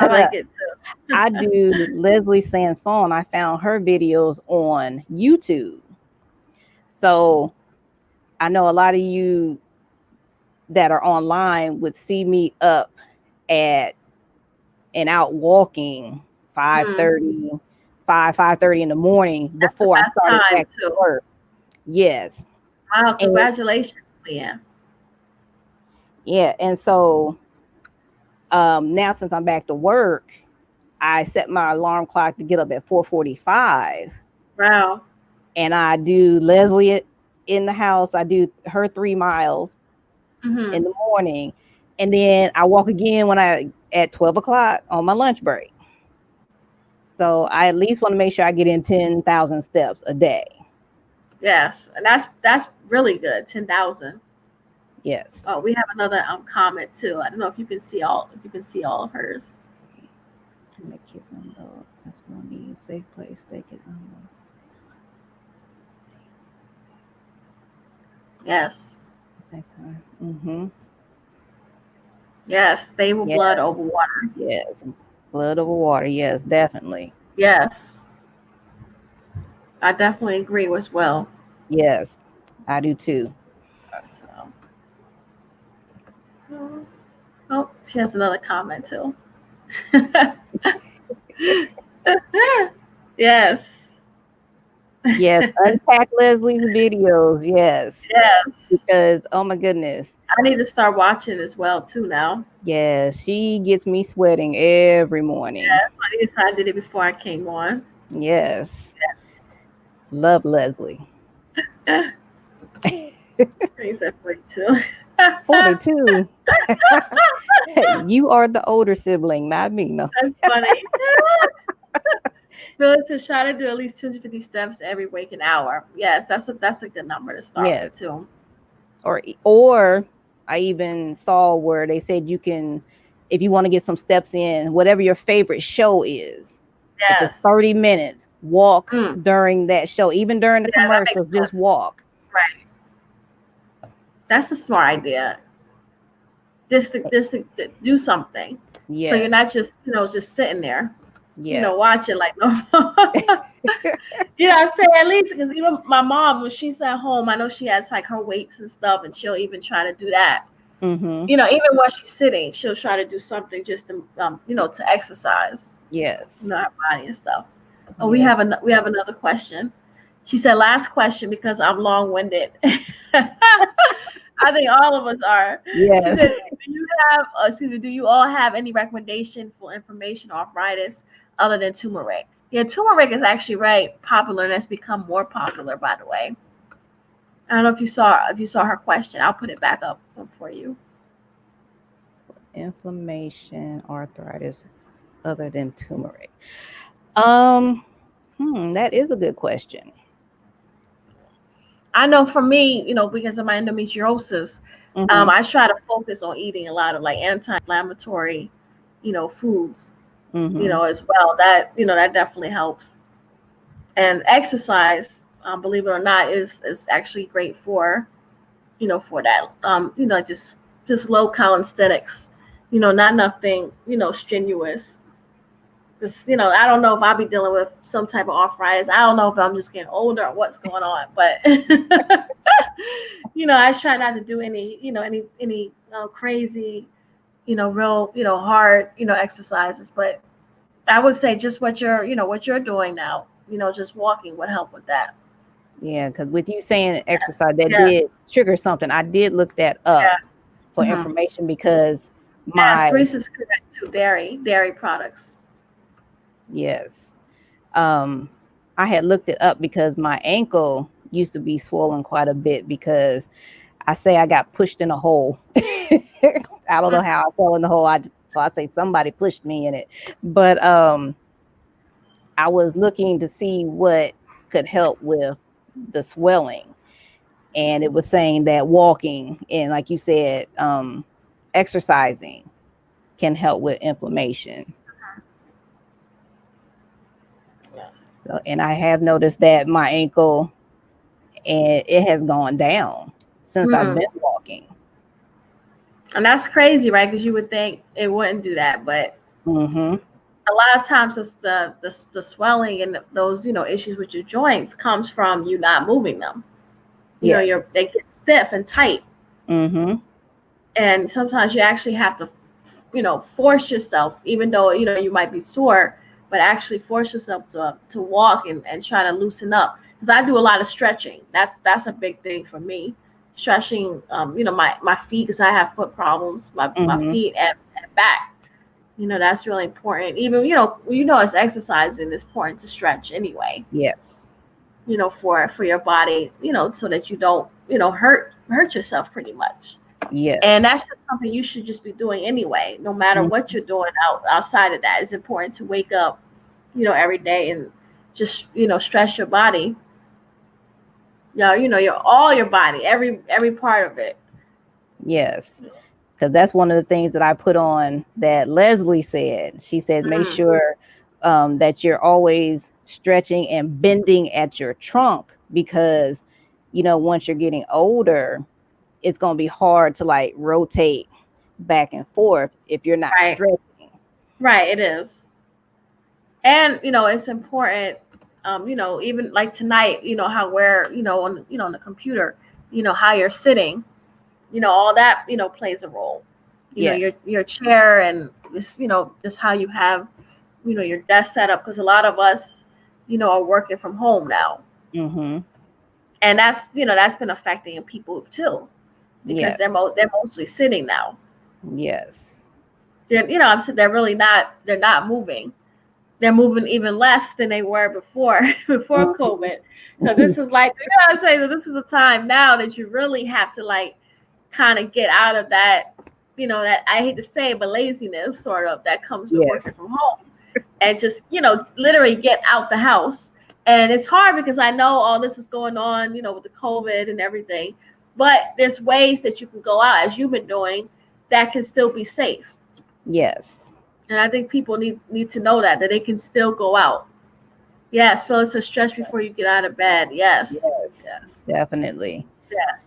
like it too. I do Leslie Sanson. I found her videos on YouTube. So I know a lot of you that are online would see me up and out walking 5:30 in the morning before I started back to work. Yes. Wow, congratulations, Leah. Yeah, and so now since I'm back to work, I set my alarm clock to get up at 4:45. Wow. And I do Leslie in the house. I do her 3 miles in the morning, and then I walk again at 12 o'clock on my lunch break. So I at least want to make sure I get in 10,000 steps a day. Yes, and that's really good. 10,000. Yes. Oh, we have another comment too. I don't know if you can see all of hers. And the kids on dog. That's one need safe place they can unload. Yes. Mm-hmm. Yes, stable blood over water. Yes, blood over water. Yes, definitely. Yes, I definitely agree as well. Yes, I do too. Oh, she has another comment too. Yes. Yes, unpack Leslie's videos. Yes. Yes. Because, oh my goodness. I need to start watching as well too now. Yes, she gets me sweating every morning. Yes, I did it before I came on. Yes. Love Leslie. He's at 42. 42. You are the older sibling, not me. No. That's funny. Bill to try to do at least 250 steps every waking hour. Yes, that's a good number to start with too. Or I even saw where they said you can, if you want to get some steps in, whatever your favorite show is. Yes. If it's 30 minutes, walk during that show, even during the commercials, just walk. Right. That's a smart idea. Just to do something. Yeah. So you're not just just sitting there. Yeah. Watch it like no. I say at least because even my mom, when she's at home, I know she has like her weights and stuff, and she'll even try to do that. Mm-hmm. Even while she's sitting, she'll try to do something just to to exercise. Yes. Her body and stuff. Oh, we have another question. She said, last question because I'm long-winded. I think all of us are. Yes. Said, do you all have any recommendation for information on arthritis other than turmeric? Yeah, turmeric is actually popular, and it's become more popular, by the way. I don't know if you saw her question. I'll put it back up for you. Inflammation, arthritis, other than turmeric. That is a good question. I know for me, because of my endometriosis, I try to focus on eating a lot of like anti-inflammatory foods, Mm-hmm. as well. That that definitely helps. And exercise, believe it or not, is actually great for that. Just low calisthenics. Not nothing strenuous. Because I don't know if I'll be dealing with some type of arthritis. I don't know if I'm just getting older or what's going on, but I try not to do any crazy, real, hard, exercises. But I would say just what you're doing now, just walking would help with that. Yeah, because with you saying exercise, that Yeah, did trigger something. I did look that up yeah. for Hmm. information because Yes, my grease is correct too. Dairy products. yes, um, I had looked it up because my ankle used to be swollen quite a bit because I say I got pushed in a hole. I don't know how I fell in the hole. So I say somebody pushed me in it, but I was looking to see what could help with the swelling, and it was saying that walking and, like you said, exercising can help with inflammation. Yes. So, and I have noticed that my ankle and it has gone down since I've Hmm. been walking. And that's crazy, right? Because you would think it wouldn't do that, but Mm-hmm. a lot of times it's the swelling and those issues with your joints comes from you not moving them. Yes. They get stiff and tight, Mm-hmm. and sometimes you actually have to force yourself, even though you might be sore, but actually force yourself to walk and try to loosen up. Because I do a lot of stretching. That's a big thing for me. Stretching, my feet, because I have foot problems, my Mm-hmm. feet and back. That's really important. Even as exercising, it's important to stretch anyway. Yes. For your body, so that you don't hurt yourself pretty much. And Yes. that's just something you should just be doing anyway, no matter Mm, what you're doing outside of that. It's important to wake up, every day and just, stretch your body. Your body, every part of it. yes. Because that's one of the things that I put on that Leslie said. She said, make Mm, sure that you're always stretching and bending at your trunk because, once you're getting older, it's going to be hard to like rotate back and forth if you're not right, stretching. right. It is, and it's important. Even like tonight, how we're, on the computer, how you're sitting, all that, plays a role. Your Yes. chair and just, just how you have, your desk set up. Because a lot of us, are working from home now, Mm-hmm. and that's been affecting people too, because Yes. they're mostly sitting now. Yes. I'm saying they're not moving. They're moving even less than they were before before COVID. So this is like, I say that this is a time now that you really have to like kind of get out of that, that I hate to say it, but laziness sort of that comes with Yes. working from home, and just literally get out the house. And it's hard because I know all this is going on, with the COVID and everything, but there's ways that you can go out, as you've been doing, that can still be safe. Yes. And I think people need to know that they can still go out. Yes, feel it's a stretch before you get out of bed. Yes, Yes. yes, Definitely. yes.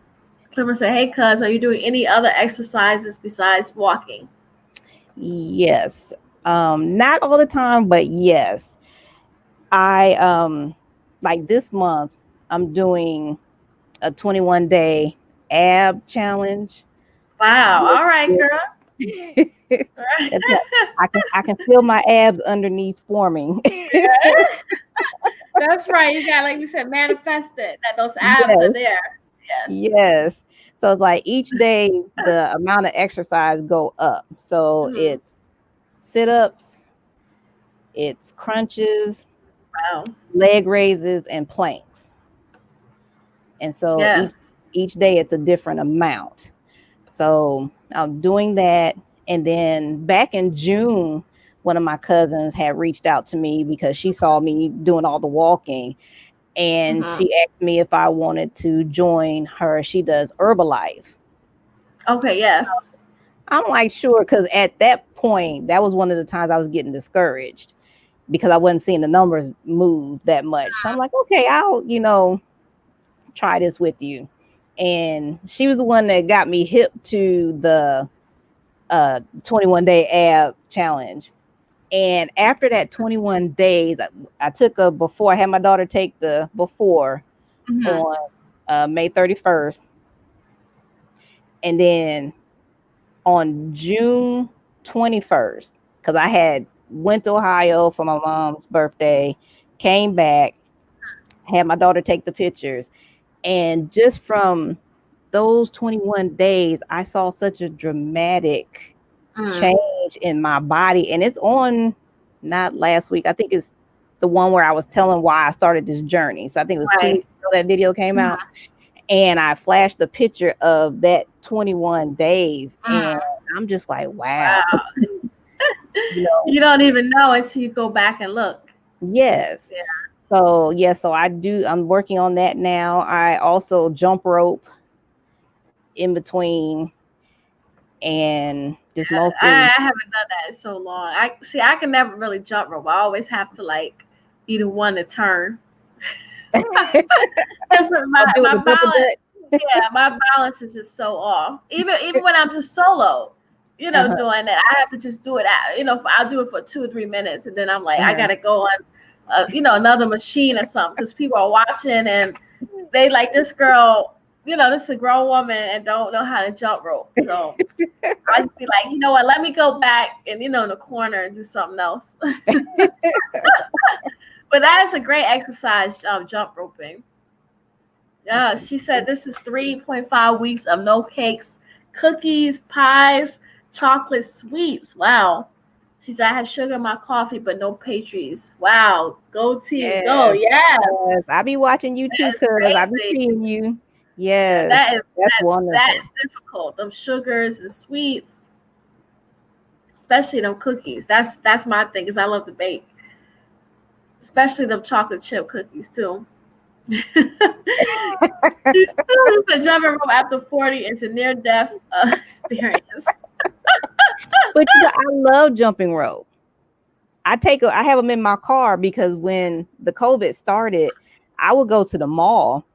Clemmer said, "Hey, cuz, are you doing any other exercises besides walking?" Yes. Not all the time, but yes. I like this month I'm doing a 21-day ab challenge. Wow. All right, girl. That's not, I can feel my abs underneath forming. That's right. You got, like we said, manifest it that those abs are Yes, there. Yes. yes. So it's like each day the amount of exercise go up. So Hmm. it's sit-ups, it's crunches, Wow. leg raises, and planks. And so each Yes. each day it's a different amount. So I'm doing that. And then back in June, one of my cousins had reached out to me because she saw me doing all the walking. And Hmm. she asked me if I wanted to join her. She does Herbalife. Okay. Yes. I'm like, sure, because at that point, that was one of the times I was getting discouraged because I wasn't seeing the numbers move that much. So I'm like, okay, I'll, try this with you. And she was the one that got me hip to the 21 day ab challenge. And after that 21 days, I took a before. I had my daughter take the before on May 31st. And then on June 21st, because I had went to Ohio for my mom's birthday, came back, had my daughter take the pictures. And just from those 21 days, I saw such a dramatic change in my body. And it's on not last week. I think it's the one where I was telling why I started this journey. So I think it was 2 weeks ago that video came out. And I flashed the picture of that 21 days. And I'm just like, wow. You don't even know until you go back and look. Yes. Yeah. So I'm working on that now. I also jump rope in between, and just mostly I haven't done that in so long. I can never really jump rope. I always have to like be the one to turn. my balance, my balance is just so off. Even when I'm just solo, doing that, I have to just do it. I'll do it for 2 or 3 minutes, and then I'm like, I gotta go on, another machine or something because people are watching and they like this girl. This is a grown woman and don't know how to jump rope. So I just be like, you know what? Let me go back and in the corner and do something else. But that is a great exercise, jump roping. Yeah, she said this is 3.5 weeks of no cakes, cookies, pies, chocolate sweets. Wow. She said I had sugar in my coffee, but no pastries. Wow. Go team, go. Yes. I be watching you too, cuz I be seeing you. Yes. That's wonderful. That is difficult. Them sugars and sweets, especially them cookies. That's my thing, because I love to bake. Especially them chocolate chip cookies too. She's still jumping rope after 40 is a near-death experience. But I love jumping rope. I have them in my car because when the COVID started, I would go to the mall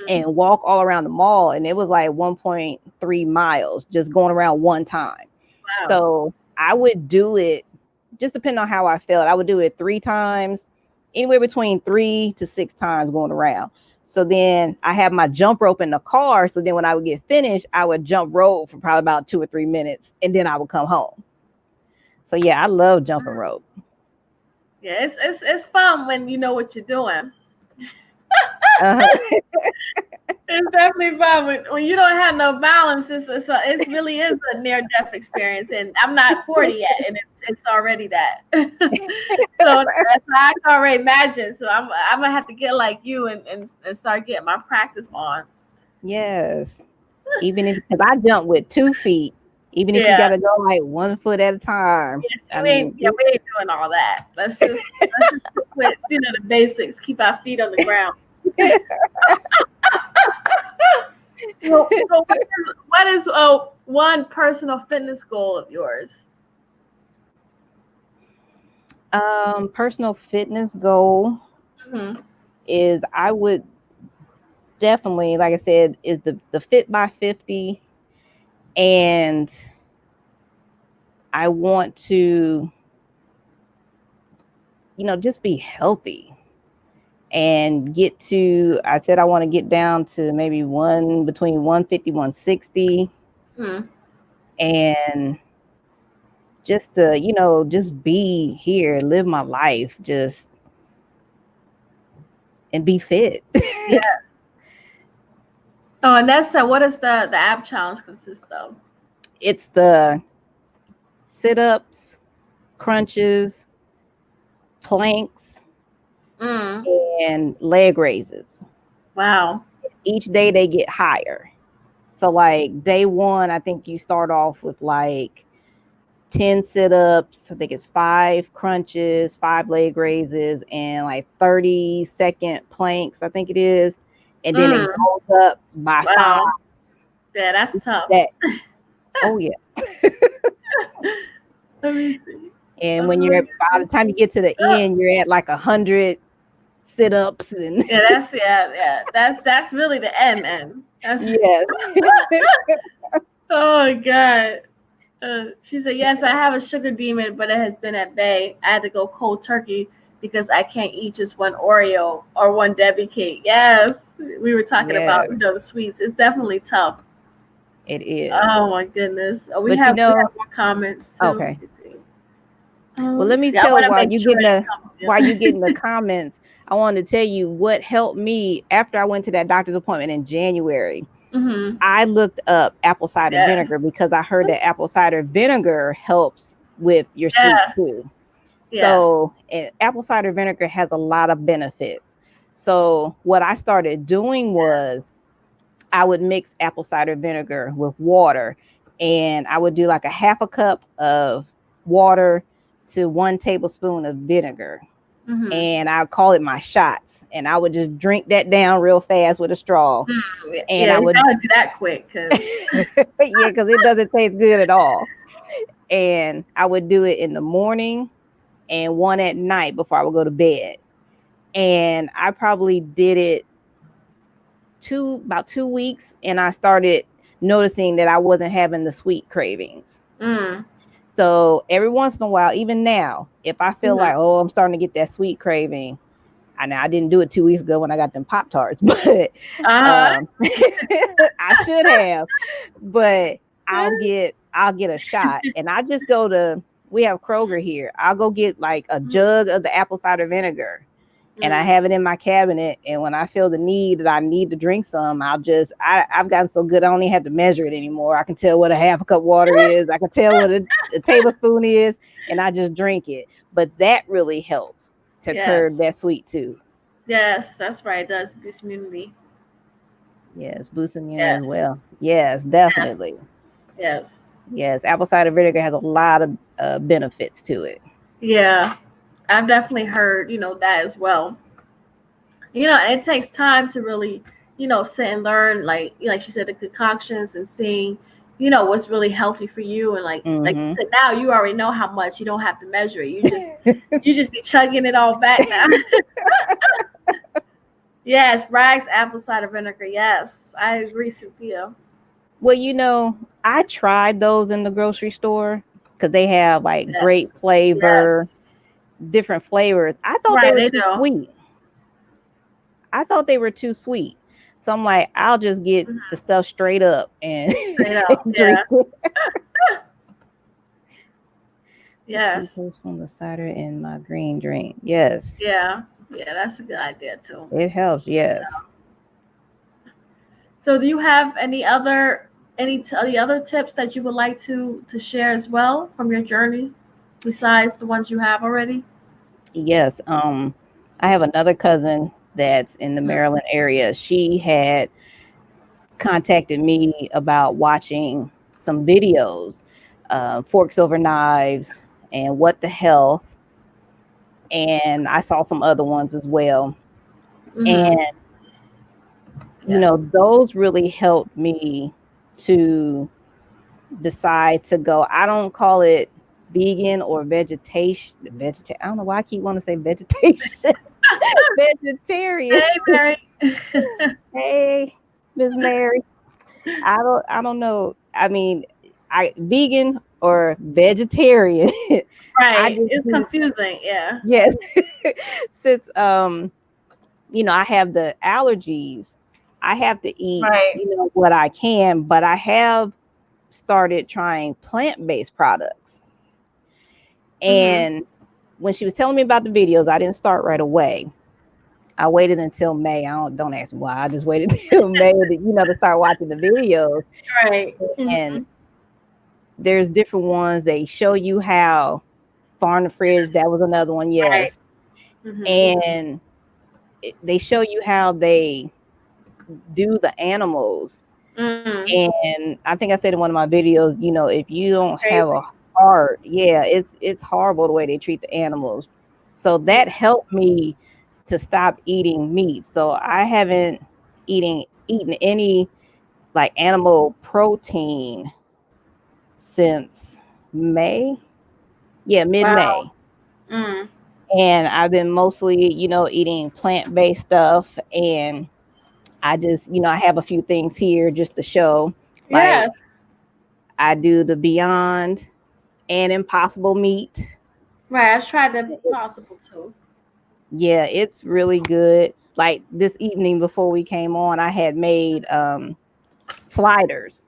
and walk all around the mall, and it was like 1.3 miles just going around one time. Wow. So I would do it, just depending on how I felt. I would do it 3 times, anywhere between 3 to 6 times going around. So then I have my jump rope in the car. So then when I would get finished, I would jump rope for probably about 2 or 3 minutes, and then I would come home. So yeah, I love jumping rope. Yeah, it's fun when you know what you're doing. It's definitely fun when you don't have no balance. It really is a near-death experience, and I'm not 40 yet, and it's already that. So I can already imagine. So I'm gonna have to get like you and start getting my practice on. Yes, even because I jump with 2 feet, even if you gotta go like 1 foot at a time. Yes, we ain't doing all that. Let's just with the basics. Keep our feet on the ground. So what is one personal fitness goal of yours? Personal fitness goal is, I would definitely, like I said, is the Fit by 50, and I want to, just be healthy. And get to, I said I want to get down to maybe between 150, 160. And just to, just be here, live my life, and be fit. Yes. Oh, and that's what does the ab challenge consist of? It's the sit-ups, crunches, planks, and leg raises. Wow. Each day they get higher. So like day 1, I think you start off with like 10 sit-ups. I think it's 5 crunches, 5 leg raises, and like 30-second planks, I think it is. And then it goes up by 5. Yeah, that's tough. Oh yeah. Let me see. And Oh when my by the goodness. time you get to the end, you're at like 100 sit-ups and That's really the end. That's yes. oh god. She said, "Yes, I have a sugar demon, but it has been at bay. I had to go cold turkey because I can't eat just one Oreo or one Debbie cake." Yes, we were talking about Yes, the sweets. It's definitely tough. it is. Oh my goodness. Oh, we But have more comments too. okay. Let me see. Well, Let let me me see. I tell want to while make you sure getting it the comes. while you Yeah. getting the comments, I wanted to tell you what helped me after I went to that doctor's appointment in January. Mm-hmm. I looked up apple cider Yes. vinegar because I heard that apple cider vinegar helps with your sweet Yes. too. Yes. So, apple cider vinegar has a lot of benefits. So, what I started doing was I would mix apple cider vinegar with water, and I would do like a half a cup of water to 1 tablespoon of vinegar, Mm-hmm. and I call it my shots. And I would just drink that down real fast with a straw. And Yeah, I you would, gotta do that quick because yeah, because it doesn't taste good at all. And I would do it in the morning and one at night before I would go to bed. And I probably did it about 2 weeks, and I started noticing that I wasn't having the sweet cravings. mm. So every once in a while, even now, if I feel Mm-hmm. like, oh, I'm starting to get that sweet craving, I didn't do it 2 weeks ago when I got them Pop-Tarts, but Uh-huh. I should have. But I'll get a shot, and I just go to we have Kroger here. I'll go get like a jug of the apple cider vinegar, and I have it in my cabinet. And when I feel the need that I need to drink some, I've gotten so good I don't even have to measure it anymore. I can tell what a half a cup water is. I can tell what a tablespoon is, and I just drink it. But that really helps to curb Yes. that sweet tooth. Yes, that's right. It does boost immunity. Yes, boost immunity as Yes. well. Yes, Yes. definitely. Yes. Yes, apple cider vinegar has a lot of benefits to it. Yeah. I've definitely heard, that as well. And it takes time to really, sit and learn, like she said, the concoctions and seeing, what's really healthy for you. And like you Mm-hmm. said, now you already know how much. You don't have to measure it. You just be chugging it all back now. Yes, Bragg's apple cider vinegar. Yes, I agree, Cynthia. Well, I tried those in the grocery store because they have like Yes. great flavor, Yes. different flavors. I thought they Right, were they too do. sweet. I thought they were too sweet. So I'm like, I'll just get the Mm-hmm. stuff straight up and Straight up. drink Yeah. it. Put two Yes. tablespoons of cider in my green drink. Yes, Yeah. Yeah, that's a good idea too. it helps. Yes. So, do you have any other tips that you would like to share as well from your journey, besides the ones you have already? Yes. I have another cousin that's in the Mhm. Maryland area. She had contacted me about watching some videos, Forks Over Knives and What the Health. And I saw some other ones as well. And, Mhm. Yes. those really helped me to decide to go. I don't call it vegan or vegetation. I don't know why I keep wanting to say vegetation. Vegetarian. Hey, Mary. Hey, Miss Mary. I don't know. I mean, I vegan or vegetarian. I Right. just It's do confusing. Yeah. yes. Since I have the allergies, I have to eat, Right. what I can, but I have started trying plant-based products. Mhm. And when she was telling me about the videos, I didn't start right away. I waited until May. I don't ask why. I just waited until May to start watching the videos. Right. And Mhm. there's different ones. They show you how farm to fridge. Yes. That was another one. Right. Yes. Mhm. And they show you how they do the animals. Mhm. And I think I said in one of my videos, if you It's don't have a crazy. heart, yeah, it's horrible the way they treat the animals. So that Yeah. helped me to stop eating meat. So I haven't eaten any like animal protein since May. Yeah, mid-May. Wow. Mm. And I've been mostly, eating plant-based stuff. And I just, I have a few things here just to show. Yes. Like I do the Beyond and Impossible meat. Right. I tried the Impossible too. Yeah, it's really good. Like this evening before we came on, I had made sliders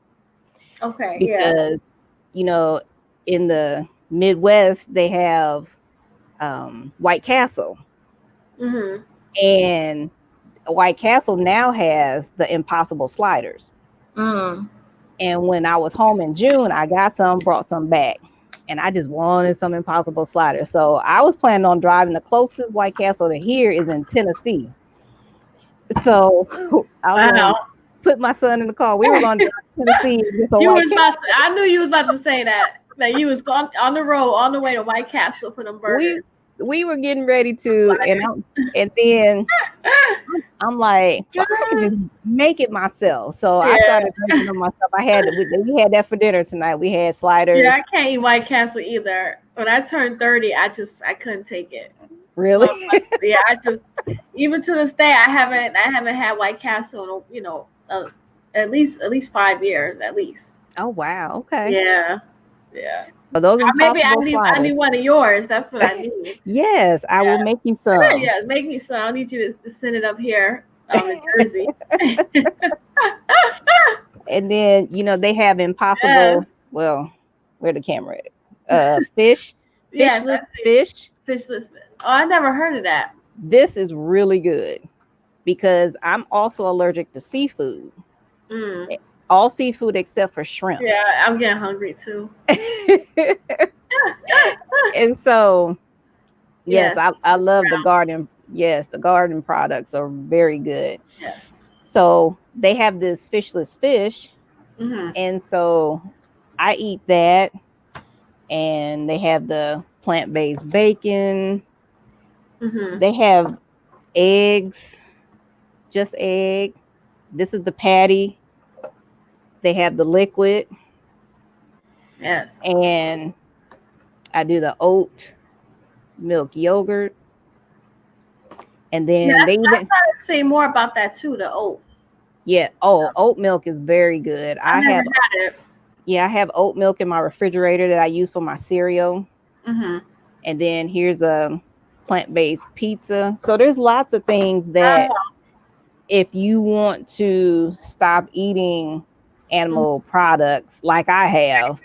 Okay. Yeah. because, you know, in the Midwest they have White Castle, Mhm. and White Castle now has the Impossible sliders. Mm. And when I was home in June, I got some, brought some back, and I just wanted some Impossible sliders. So I was planning on driving. The closest White Castle to here is in Tennessee. So I was going to Wow. put my son in the car. We were going to drive to Tennessee and get some You White was about to, Castle. I knew you was about to say that. That you was gone on the road on the way to White Castle for them We burgers. we were getting ready to, and then I'm like, well, I could just make it myself. So I Yeah. started making them myself. We had that for dinner tonight. We had sliders. Yeah, I can't eat White Castle either. When I turned 30, I couldn't take it. Really? Yeah, even to this day I haven't had White Castle in, at least 5 years at least. Oh wow. Okay. Yeah. Yeah. Well, those Maybe Impossible I sliders. need one of yours. That's what I need. Yes, I will make you some. Yeah, make me some. I need you to send it up here in Jersey. And then they have Impossible. Yes. Well, where the camera at? Fish. Yes, Fishless fish. Fishless. Oh, I never heard of that. This is really good because I'm also allergic to seafood. Mm. All seafood except for shrimp. Yeah, I'm getting hungry too. And so, yes, I love the browns. garden. Yes, the garden products are very good. Yes. So they have this fishless fish. Mm-hmm. And so I eat that. And they have the plant-based bacon. Mm-hmm. They have eggs, just egg. This is the patty. They have the liquid. Yes. And I do the oat milk yogurt. And then they even I started to say more about that too, the oat. Yeah. Oh, oat milk is very good. I never had it. Yeah, I have oat milk in my refrigerator that I use for my cereal. Mm-hmm. And then here's a plant-based pizza. So there's lots of things that if you want to stop eating animal products like I have,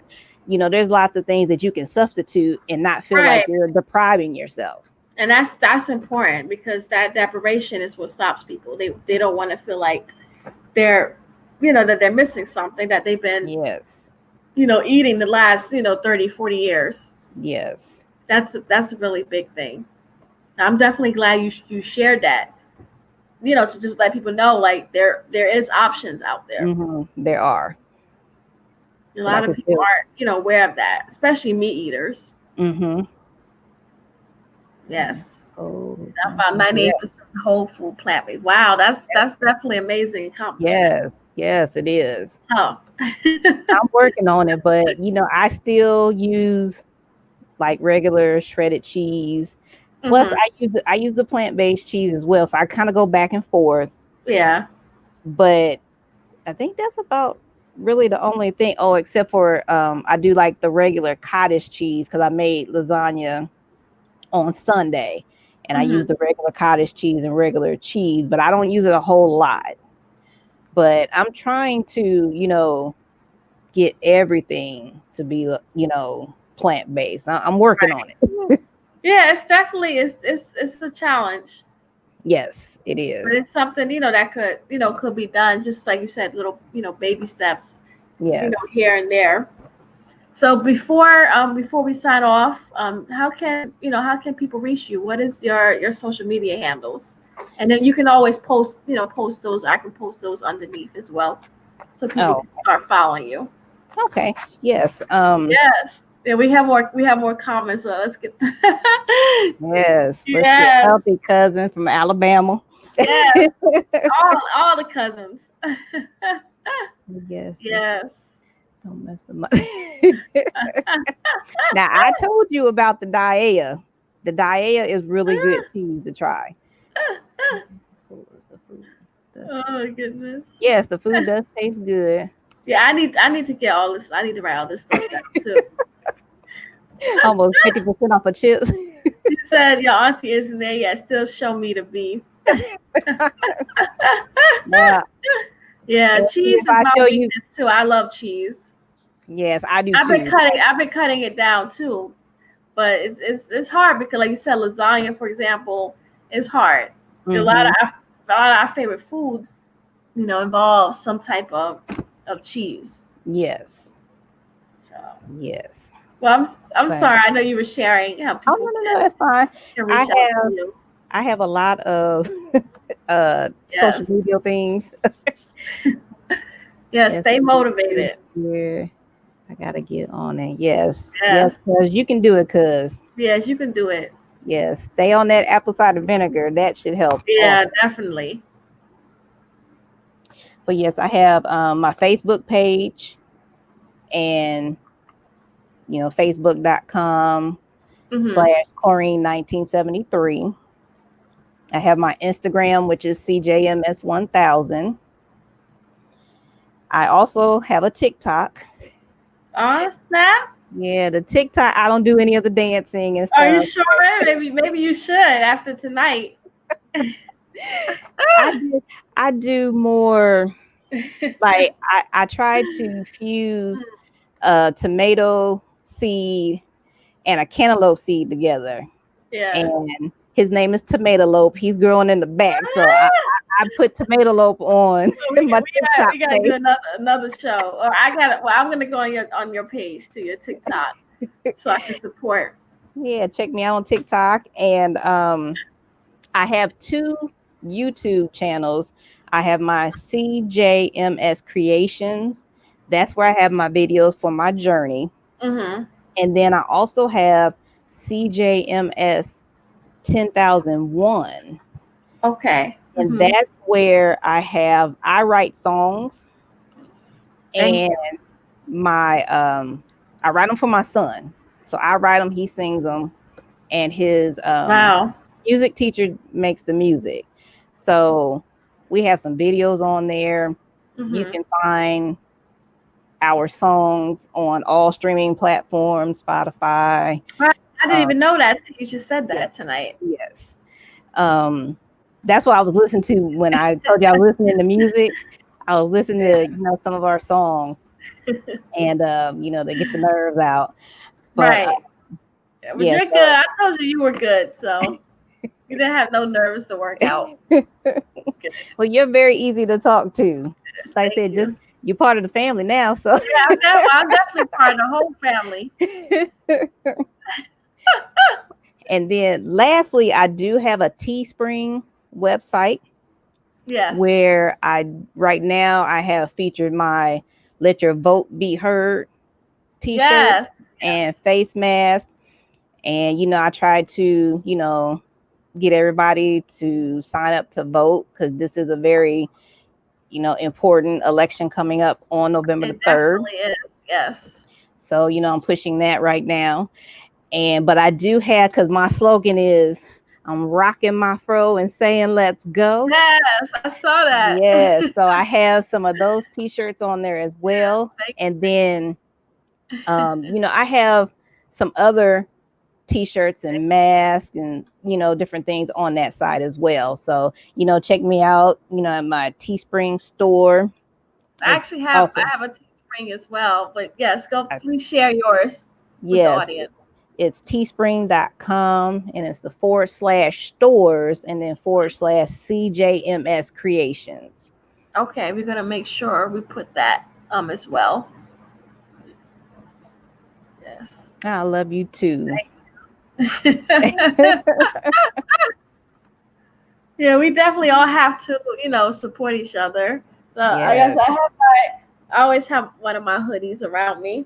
there's lots of things that you can substitute and not feel like you're depriving yourself. And that's important because that deprivation is what stops people. They don't want to feel like they're that they're missing something that they've been eating the last 30, 40 years. Yes. That's a really big thing. I'm definitely glad you shared that. To just let people know like there is options out there. Mm-hmm. There are. A lot of people aren't aware of that, especially meat eaters. Mm-hmm. Yes. Oh, about 98% whole food plant-based. Wow, that's definitely amazing accomplishment. Yes, it is. Oh. I'm working on it, but I still use like regular shredded cheese. Plus, I use the plant-based cheese as well, so I kind of go back and forth. Yeah. But I think that's about really the only thing. Oh, except for I do like the regular cottage cheese because I made lasagna on Sunday, and I use the regular cottage cheese and regular cheese, but I don't use it a whole lot. But I'm trying to, get everything to be, plant-based. I'm working on it. Yeah, it's definitely it's a challenge. Yes, it is. But it's something, that could be done, just like you said, little, baby steps. Yes. Here and there. So before we sign off, how can people reach you? What is your social media handles? And then you can always post those. I can post those underneath as well, so people can start following you. Okay. Yes. Yes. Yeah, we have more comments. So let's get. Yes. Let's get Healthy Cousin from Alabama. Yes. all the cousins. Yes. Yes. Don't mess with my. Now I told you about the Daia. The Daia is really good cheese to try. Oh my goodness. Yes, the food does taste good. Yeah, I need to get all this. I need to write all this stuff down too. Almost 50% off of chips. You said your auntie isn't there yet. Still show me the beef. Yeah. Yeah, And cheese if is I my show you, weakness too. I love cheese. yes, I do I've been too. cutting it down too. But it's hard because, like you said, lasagna, for example, is hard. A lot of Mm-hmm. our favorite foods, involve some type of cheese. Yes. So, Yes. well, I'm But sorry. I know you were sharing how oh people no, that's fine. can I reach out to have you. I have a lot of social Yes. media things. Yes. Yes, Stay motivated. yeah. I gotta get on it. Yes. Yes, Yes. cuz you can do it, cuz. Yes, you can do it. Yes. Stay on that apple cider vinegar. That should help Yeah, also. definitely. But yes, I have my Facebook page and facebook.com Mm-hmm. slash Corrine 1973. I have my Instagram, which is CJMS-1000. I also have a TikTok. Oh, snap. Yeah, the TikTok, I don't do any of the dancing and Are you stuff. sure? Maybe you should after tonight. I do more like I try to fuse tomato seed and a cantaloupe seed together. Yeah. And his name is Tomato Lope. He's growing in the back. So I put Tomato Lope on my TikTok We gotta page. do another show. Or I'm gonna go on your page to your TikTok so I can support. Yeah, check me out on TikTok. And I have 2 YouTube channels. I have my CJMS-Creations. That's where I have my videos for my journey. Mm-hmm. And then I also have CJMS 10,001. Okay. And Mm-hmm. that's where I write songs Thank and you. my I write them for my son. So I write them, he sings them, and his Wow. music teacher makes the music. So we have some videos on there. You Mm-hmm. can find our songs on all streaming platforms, Spotify. Right. I didn't Um, even know that. You just said yes, that tonight. yes. That's what I was listening to when I told you I was listening to music. I was listening to some of our songs, and they get the nerves out. But Right. But yeah, you're good. I told you were good, so you didn't have no nerves to work out. well, you're very easy to talk to. Like I said, You. just you're part of the family now. So Yeah, I'm definitely part of the whole family. and then lastly, I do have a Teespring website. Yes. Where right now I have featured my Let Your Vote Be Heard t-shirt Yes. and face mask. And I try to, get everybody to sign up to vote because this is a very, important election coming up on November the It 3rd. definitely is. Yes. So, I'm pushing that right now. But I do have, because my slogan is I'm rocking my fro and saying let's go. Yes, I saw that. Yes. So I have some of those t-shirts on there as well. And then I have some other t-shirts and masks and different things on that side as well. So check me out at my Teespring store. I actually have a Teespring as well, but yes, please share yours with the audience. It's teespring.com and it's the /stores and then /CJMS-Creations. Okay, we're gonna make sure we put that as well. Yes. I love you too. Yeah, we definitely all have to, support each other. So I Yes. guess I always have one of my hoodies around me.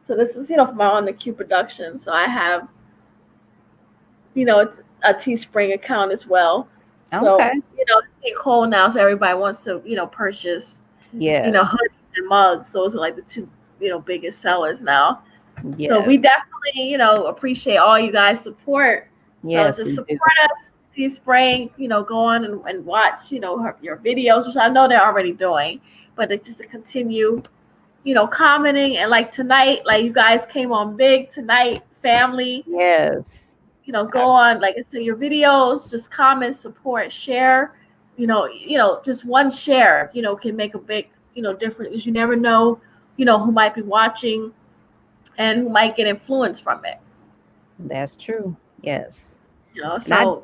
So this is, for my On the Q production. So I have, a Teespring account as well. So, Okay. it's getting cold now, so everybody wants to, purchase, Yeah. hoodies and mugs. Those are like the biggest sellers now. Yes. So we definitely, appreciate all you guys' support. Yes, so just support us. Teespring, go on and watch, your videos, which I know they're already doing, but just to continue, commenting. And like tonight, like you guys came on big tonight, family. Yes. Go on, like I said, your videos, just comment, support, share. Just one share, can make a big, difference. You never know, who might be watching and who might get influenced from it. That's true. Yes. So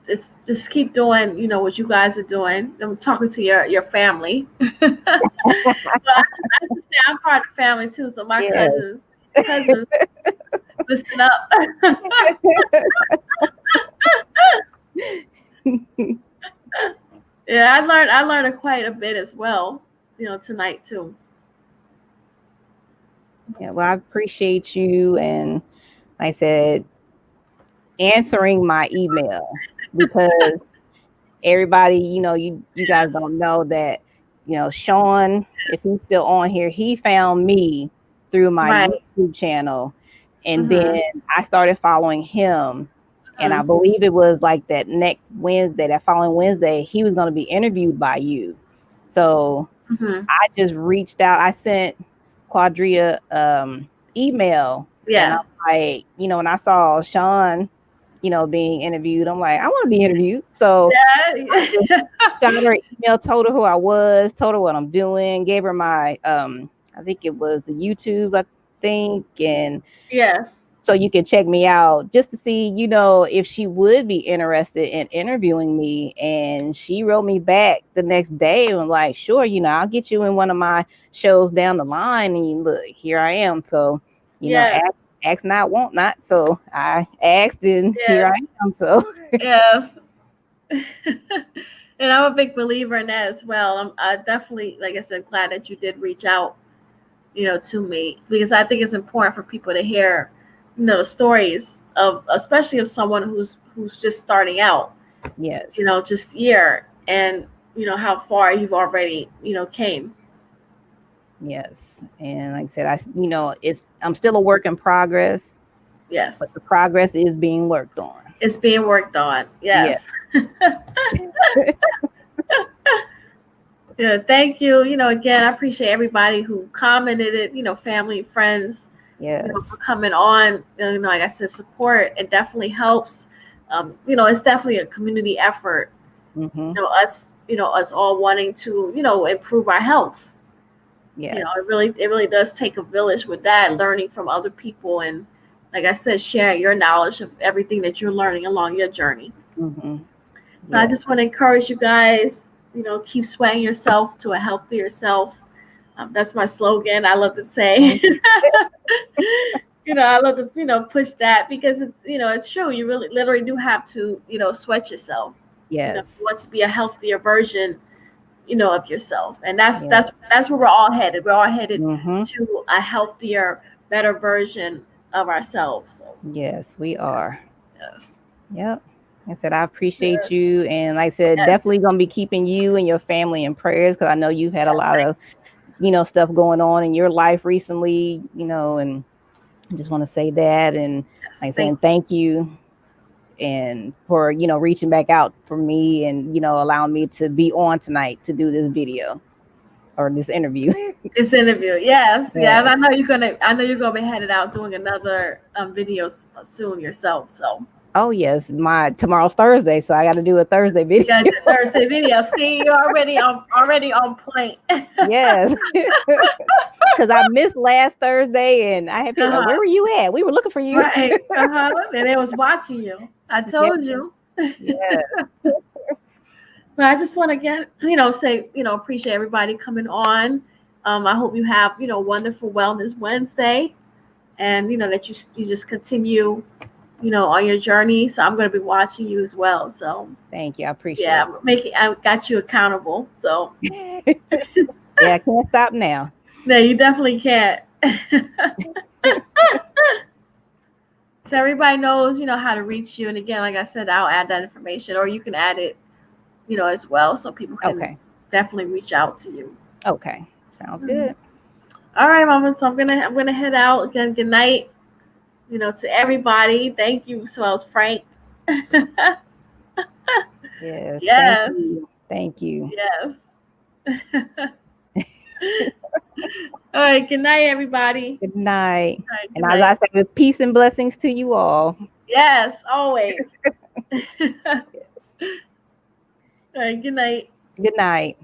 just keep doing, what you guys are doing. I'm talking to your family. But I should say I'm part of the family too. So my cousins, listen up. Yeah, I learned quite a bit as well, tonight too. Yeah, well, I appreciate you, and like I said, answering my email, because everybody, you guys don't know that, Sean, if he's still on here, he found me through my YouTube channel, and then I started following him, and I believe it was like that following Wednesday, he was going to be interviewed by you. So I just reached out. I sent Quadria email. Yes. And I'm like, when I saw Sean, being interviewed, I'm like, I want to be interviewed. So I just shot her an email, told her who I was, told her what I'm doing, gave her my I think it was the YouTube, I think, and yes. So you can check me out just to see, if she would be interested in interviewing me. And she wrote me back the next day and was like, sure, I'll get you in one of my shows down the line. And look, here I am. So, ask not, want not. So I asked, and here I am. So yes. And I'm a big believer in that as well. I definitely, like I said, glad that you did reach out, to me, because I think it's important for people to hear, the stories of, especially of someone who's just starting out. Yes. Just here, and how far you've already, came. Yes. And like I said, I'm still a work in progress. Yes. But the progress is being worked on. It's being worked on. Yes. Yeah, thank you. Again, I appreciate everybody who commented it, family, friends, for coming on. Like I said, support, it definitely helps. It's definitely a community effort. Us all wanting to, improve our health. Yes. It really does take a village with that, learning from other people, and like I said, sharing your knowledge of everything that you're learning along your journey. I just want to encourage you guys, keep swaying yourself to a healthier self. That's my slogan. I love to say, I love to, push that, because it's, it's true. You really literally do have to, sweat yourself. Yes. If you want to be a healthier version, of yourself. And that's where we're all headed. We're all headed to a healthier, better version of ourselves. So. Yes, we are. Yes. Yep. I said, I appreciate you. And like I said, definitely going to be keeping you and your family in prayers, because I know you've had a lot of, stuff going on in your life recently, and I just want to say that. And like saying thank you, and for, reaching back out for me, and, allowing me to be on tonight to do this video or this interview. This interview. Yes. I know you're gonna be headed out doing another video soon yourself. So. Oh yes, tomorrow's Thursday, so I got to do a Thursday video. You got your Thursday video. See, you're already on point. Yes, because I missed last Thursday, and I had people like, "Where were you at? We were looking for you." Right. And they was watching you. I told you. Yes. But I just want to again, say, appreciate everybody coming on. I hope you have, wonderful Wellness Wednesday, and that you just continue, on your journey. So I'm going to be watching you as well. So thank you. I appreciate it. I got you accountable. So yeah, I can't stop now. No, you definitely can't. So everybody knows, how to reach you. And again, like I said, I'll add that information, or you can add it, as well, so people can definitely reach out to you. Okay. Sounds good. All right, Mama. So I'm gonna head out again. Good night. To everybody. Thank you, Swells Frank. Yes, thank Yes. you. Thank you. Yes. All right. Good night, everybody. Good night. All right. And Good as night. I say, with peace and blessings to you all. Yes. Always. All right. Good night. Good night.